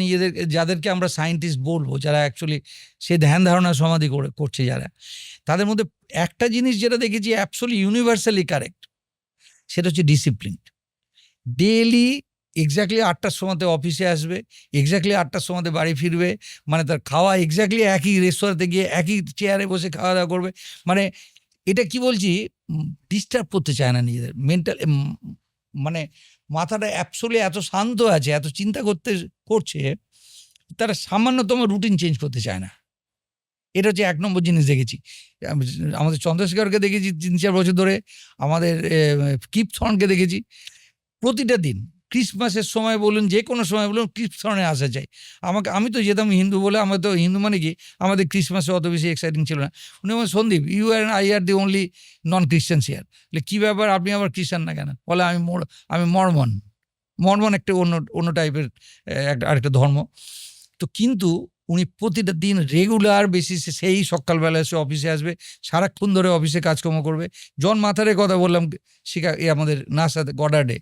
যাদেরকে আমরা সায়েন্টিস্ট বলবো, যারা অ্যাকচুয়ালি সে ধ্যান ধারণা সমাধি করছে যারা, তাদের মধ্যে একটা জিনিস যেটা দেখেছি অ্যাবসোলিউটলি ইউনিভার্সালি কারেক্ট, সেটা হচ্ছে ডিসিপ্লিন। ডেইলি এক্স্যাক্টলি 8টার সময়তে অফিসে আসবে, এক্স্যাক্টলি 8টার সময়তে বাড়ি ফিরবে, মানে তার খাওয়া এক্স্যাক্টলি একই রেস্তোরাঁতে গিয়ে একই চেয়ারে বসে খাওয়া দাওয়া করবে, মানে এটা কি বলছি, ডিস্টার্ব করতে চায় না নিজেদের মেন্টাল, মানে মাথাটা অ্যাবসোলিউটলি এত শান্ত আছে, এত চিন্তা করছে, তারা সামান্যতম রুটিন চেঞ্জ করতে চায় না। এটা হচ্ছে 1 নম্বর জিনিস দেখেছি। আমাদের চন্দ্রশেখরকে দেখেছি 3-4 বছর ধরে, আমাদের কিপ থর্নকে দেখেছি, প্রতিটা দিন ক্রিসমাসের সময় বলুন, যে কোনো সময় বলুন, কিপ থর্নে আসা যায়। আমি তো যেতাম হিন্দু বলে, আমার তো হিন্দু মানে কি, আমাদের ক্রিসমাসে অত বেশি এক্সাইটিং ছিল না। উনি আমার Sandeep, you are I are the only non Christians here. কী ব্যাপার, আপনি আবার খ্রিস্টান না কেন? বলে আমি মর্মন একটা অন্য টাইপের আরেকটা ধর্ম। তো কিন্তু উনি প্রতিটা দিন রেগুলার বেসিসে সেই সকালবেলা এসে অফিসে আসবে, সারাক্ষণ ধরে অফিসে কাজকর্ম করবে। জন মাথারের কথা বললাম, আমাদের নাসাতে গডার্ডে,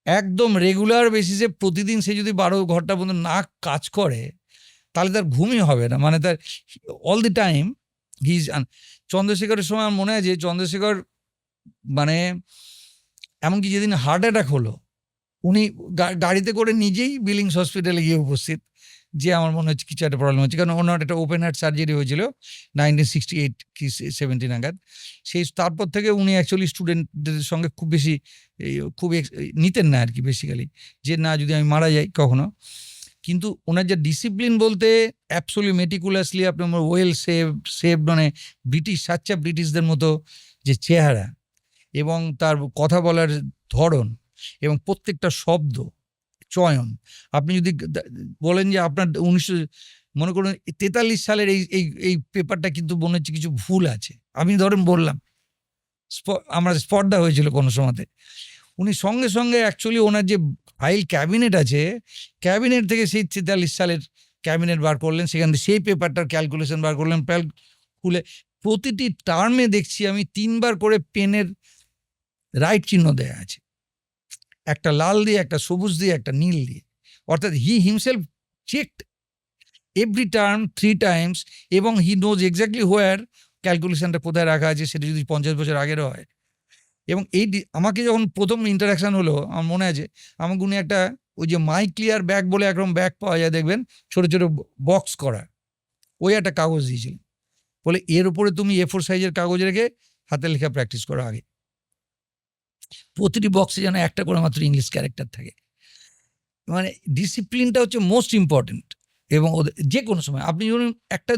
একদম রেগুলার বেসিসে প্রতিদিন সে যদি 12 ঘন্টা পর্যন্ত না কাজ করে, তাহলে তার ঘুমই হবে না, মানে তার অল দি টাইম চন্দ্রশেখরের সময় আমার মনে হয় যে চন্দ্রশেখর মানে এমনকি যেদিন হার্ট অ্যাটাক হলো, উনি গাড়িতে করে নিজেই বিলিংস হসপিটালে গিয়ে উপস্থিত, যে আমার মনে হচ্ছে কিছু একটা প্রবলেম হচ্ছে, কারণ ওনার একটা ওপেন হার্ট সার্জারি হয়েছিল 1968 কি 70 নাগাদ। তারপর থেকে উনি অ্যাকচুয়ালি স্টুডেন্টদের সঙ্গে খুব নিতেন না আর কি, বেসিক্যালি, যে না যদি আমি মারা যাই কখনো। কিন্তু ওনার যে ডিসিপ্লিন বলতে অ্যাবসোলিউটলি মেটিকুলাসলি আপনার ওয়েল সেভ, মানে সাচ্চা ব্রিটিশদের মতো যে চেহারা এবং তার কথা বলার ধরন এবং প্রত্যেকটা শব্দ চয়ন, আপনি যদি বলেন যে আপনার 1943 সালের এই পেপারটা কিন্তু মনে হচ্ছে কিছু ভুল আছে, আমি ধরেন বললাম, আমার স্পর্ধা হয়েছিল কোনো সময়তে, উনি সঙ্গে সঙ্গে অ্যাকচুয়ালি ওনার যে ফাইল ক্যাবিনেট আছে, ক্যাবিনেট থেকে সেই 43 সালের ক্যাবিনেট বার করলেন, সেখান থেকে সেই পেপারটার ক্যালকুলেশন বার করলেন, খুলে প্রতিটি টার্মে দেখছি আমি 3বার করে পেনের রাইট চিহ্ন দেয়া আছে, একটা লাল দিয়ে, একটা সবুজ দিয়ে, একটা নীল দিয়ে, অর্থাৎ he himself checked every term 3 Times, এবং হি নোজ এক্স্যাক্টলি হোয়ার ক্যালকুলেশনটা কোথায় রাখা আছে, সেটা যদি 50 বছর আগেরও হয়। এবং আমাকে যখন প্রথম ইন্টারাকশান হলো, আমার মনে আছে আমাকে উনি একটা ওই যে মাই ক্লিয়ার ব্যাগ বলে একরকম ব্যাগ পাওয়া যায় দেখবেন, ছোট ছোট বক্স করা, ওই একটা কাগজ দিয়েছিলেন, বলে এর উপরে তুমি A4 সাইজের কাগজ রেখে হাতে লেখা প্র্যাকটিস করো আগে, প্রতিটি বক্সে যেন একটা করে মাত্র ইংলিশ ক্যারেক্টার থাকে। মানে ডিসিপ্লিনটা হচ্ছে মোস্ট ইম্পর্টেন্ট। এবং যে কোনো সময় আপনি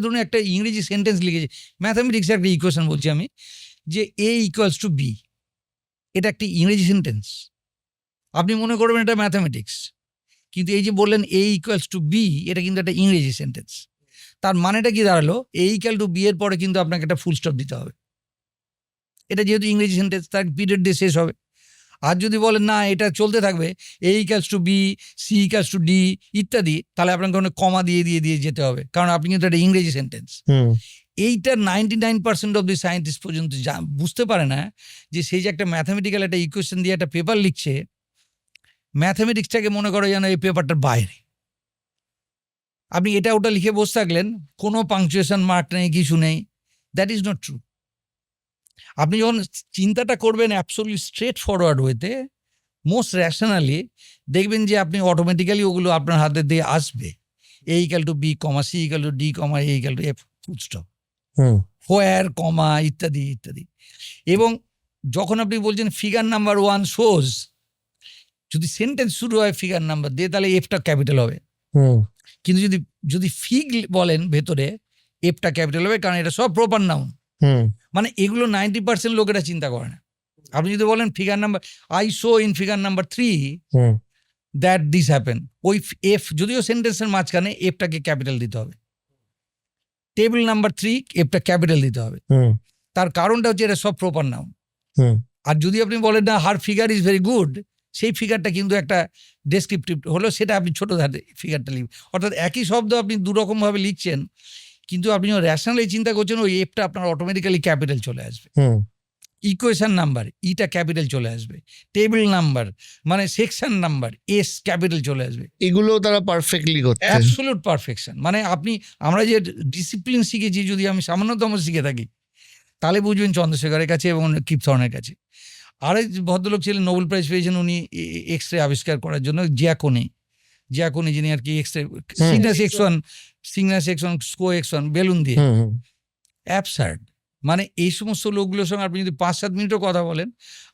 ধরুন একটা ইংরেজি সেন্টেন্স লিখেছি, ম্যাথামেটিক্সে একটা ইকুয়েশন বলছি আমি, যে A = B, এটা একটি ইংরেজি সেন্টেন্স, আপনি মনে করবেন এটা ম্যাথামেটিক্স, কিন্তু এই যে বললেন A ইকুয়ালস টু বি, এটা কিন্তু একটা ইংরেজি সেন্টেন্স। তার মানেটা কি দাঁড়ালো? A ইকুয়াল টু বি এর পরে কিন্তু আপনাকে একটা ফুল স্টপ দিতে হবে। এটা যেহেতু ইংরেজি সেন্টেন্স, তার পিরিয়ড দিয়ে শেষ হবে। আর যদি বলেন না এটা চলতে থাকবে A equals to B, C equals to D ইত্যাদি, তাহলে আপনাকে অনেক কমা দিয়ে যেতে হবে, কারণ আপনি কিন্তু একটা ইংরেজি সেন্টেন্স। এইটা 99% অফ দি সায়েন্টিস্ট পর্যন্ত বুঝতে পারে না যে সেই যে একটা ম্যাথামেটিক্যাল একটা ইকুয়েশন দিয়ে একটা পেপার লিখছে, ম্যাথামেটিক্সটাকে মনে করো যেন এই পেপারটার বাইরে। আপনি এটা ওটা লিখে বসে থাকলেন, কোনো পাংচুয়েশন মার্ক নেই, কিছু নেই। That is not true. আপনি যখন চিন্তাটা করবেন অ্যাবসলিউটলি স্ট্রেট ফরওয়ার্ড ওয়েতে, মোস্ট র্যাশনালি, দেখবেন যে আপনি অটোমেটিক্যালি ওগুলো আপনার হাতে দিয়ে আসবে। A equal to B comma, C equal to D comma, A equal to F, full stop, where comma ইত্যাদি ইত্যাদি। এবং যখন আপনি বলছেন ফিগার নাম্বার 1 শোজ, যদি সেন্টেন্স শুরু হয় ফিগার নাম্বার দিয়ে, তাহলে এফটা ক্যাপিটাল হবে। কিন্তু যদি ফিগ বলেন ভেতরে, এফটা ক্যাপিটাল হবে, কারণ এটা সব প্রপার নাউন। মানে এগুলো 90% লোকেরা চিন্তা করে না। আপনি যদি বলেন figure number, I show in figure number 3 that this happen, ওই এফ যদিও সেন্টেন্সের মাঝখানে, এফটাকে ক্যাপিটাল দিতে হবে। টেবিল নাম্বার 3 এফটা ক্যাপিটাল দিতে হবে। তার কারণটা হচ্ছে এটা সব প্রপার নাউন। আর যদি আপনি বলেন না হার ফিগার ইজ ভেরি গুড, সেই ফিগারটা কিন্তু একটা ডেসক্রিপটিভ হলো, সেটা আপনি ছোট ধারে ফিগারটা লিখবেন। অর্থাৎ একই শব্দ আপনি দুরকমভাবে লিখছেন, কিন্তু আপনি র্যাশনালি চিন্তা করছেন, ওই এফটা আপনার অটোমেটিক্যালি ক্যাপিটাল চলে আসবে। ইকুয়েশন নাম্বার, ইটা ক্যাপিটাল চলে আসবে। টেবিল নাম্বার মানে সেকশন নাম্বার, এস ক্যাপিটাল চলে আসবে। এগুলো তারা পারফেক্টলি করছে, অ্যাবসলিউট পারফেকশন। মানে আমরা যে ডিসিপ্লিন শিখেছি, যদি আমি সামান্যতম শিখে থাকি, তাহলে বুঝবেন চন্দ্রশেখরের কাছে এবং কিপ থর্নের কাছে। আরেক ভদ্রলোক ছিলেন, নোবেল প্রাইজ পেয়েছেন উনি এক্স রে আবিষ্কার করার জন্য, জিয়াকোনি যিনি আর কি X ray, Cygnus X1 Sco X1 balloon দিয়ে। অ্যাবসার্ড। মানে এই সমস্ত লোকগুলোর সঙ্গে আপনি যদি 5-7 মিনিটও কথা বলেন,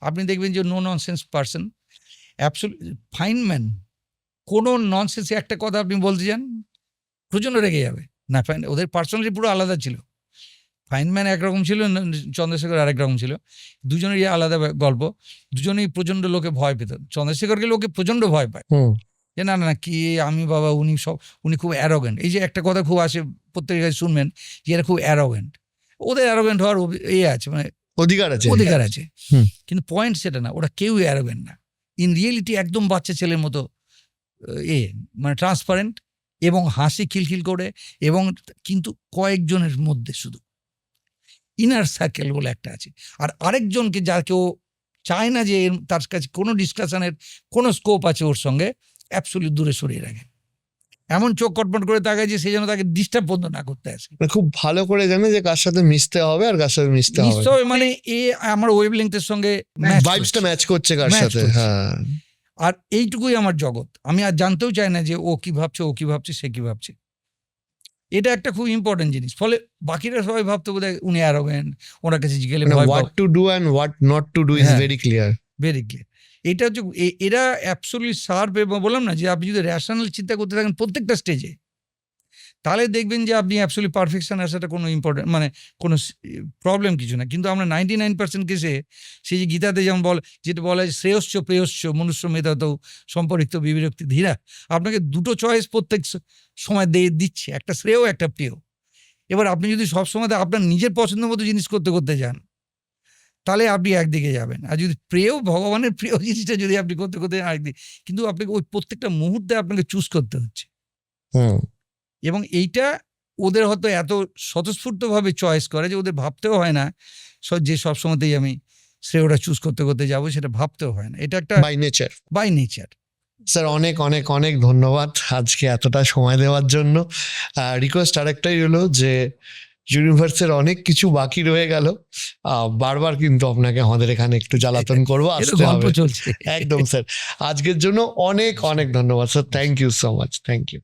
আপনি দেখবেন যে no nonsense person, absolute Feynman. কোনো ননসেন্সে একটা কথা আপনি বলতে যান, প্রচণ্ড রেগে যাবে। না, ওদের পার্সোনালিটি পুরো আলাদা ছিল। ফাইনম্যান একরকম ছিল, চন্দ্রশেখর আরেক রকম ছিল। দুজনেরই আলাদা গল্প। দুজনেই প্রচণ্ড লোকে ভয় পেত। চন্দ্রশেখরকে লোকে প্রচণ্ড ভয় পায়, যে না না কি আমি বাবা, উনি খুব অ্যারোগেন্ট। এই যে একটা কথা খুব আসে প্রত্যেকের কাছে শুনবেন, যে এরা খুব অ্যারোগেন্ট। ওদের অ্যারোগেন্ট হওয়ার আছে, মানে অধিকার আছে। কিন্তু পয়েন্ট সেটা না, ওরা কেউ অ্যারোগেন্ট না। ইন রিয়েলিটি একদম বাচ্চা ছেলের মতো মানে ট্রান্সপারেন্ট, এবং হাসি খিলখিল করে, এবং কিন্তু কয়েকজনের মধ্যে শুধু ইনার সার্কেল বলে একটা আছে। আর আরেকজনকে যার কেউ চায় না যে তার কাছে কোনো ডিসকাশনের কোনো স্কোপ আছে ওর সঙ্গে, অ্যাবসলিউট দূরে সরিয়ে রাখে। এমন চোখ কটমট করে তাকায় যে সে যেন তাকে ডিস্টার্ব বন্ধ না করতে আসে। খুব ভালো করে জানে যে কার সাথে মিশতে হবে আর কার সাথে মিশতে হবে, মানে আমার ওয়েভলেংথের সঙ্গে ভাইবসটা ম্যাচ করছে কার সাথে। হ্যাঁ, আর এইটুকুই আমার জগৎ। আমি আর জানতেও চাই না যে ও কি ভাবছে, সে কি ভাবছে। এটা একটা খুব ইম্পর্টেন্ট জিনিস। ফলে বাকিরা সবাই ভাবতে বোধহয় উনি অ্যারোগেন্ট, ওনার কাছে গেলে what to do and what not to do is very clear. এটা হচ্ছে এরা অ্যাবসলিউটলি শার্প। এবং বললাম না যে আপনি যদি র্যাশনাল চিন্তা করতে থাকেন প্রত্যেকটা স্টেজে, তাহলে দেখবেন যে আপনি অ্যাবসলিউট পারফেকশন আসাটা কোনো ইম্পর্টেন্ট, মানে কোনো প্রবলেম কিছু না। কিন্তু আমরা 99% কেসে, সেই যে গীতাতে যেমন যেটা বলা হয় শ্রেয়স্য প্রেয়স্য মনুষ্য মেধাতেও সম্পরিক্ত বিবিরক্তি ধীরা, আপনাকে দুটো চয়েস প্রত্যেক সময় দিচ্ছে, একটা শ্রেয় একটা প্রিয়। এবার আপনি যদি সবসময় আপনার নিজের পছন্দ মতো জিনিস করতে যান, তাহলে আপনি একদিকে যাবেন। আর যদি ভগবানের প্রিয় জিনিসটা যদি আপনি করতে আরেকদিকে, কিন্তু আপনাকে ওই প্রত্যেকটা মুহূর্তে আপনাকে চুজ করতে হচ্ছে। এবং এইটা ওদের হয়তো এত স্বতঃস্ফূর্তভাবে চয়েস করে যে ওদের ভাবতেও হয় না যে সবসময়তেই আমি শ্রেয়টা চুজ করতে যাবো, সেটা ভাবতেও হয় না। এটা একটা বাই নেচার। স্যার অনেক অনেক অনেক ধন্যবাদ আজকে এতটা সময় দেওয়ার জন্য। রিকোয়েস্ট আরেকটাই হলো যে ইউনিভার্সের অনেক কিছু বাকি রয়ে গেল, বারবার কিন্তু আপনাকে আমাদের এখানে একটু জ্বালাতন করবো, আসতে হবে। একদম স্যার, আজকের জন্য অনেক অনেক ধন্যবাদ sir. Thank you so much. Thank you.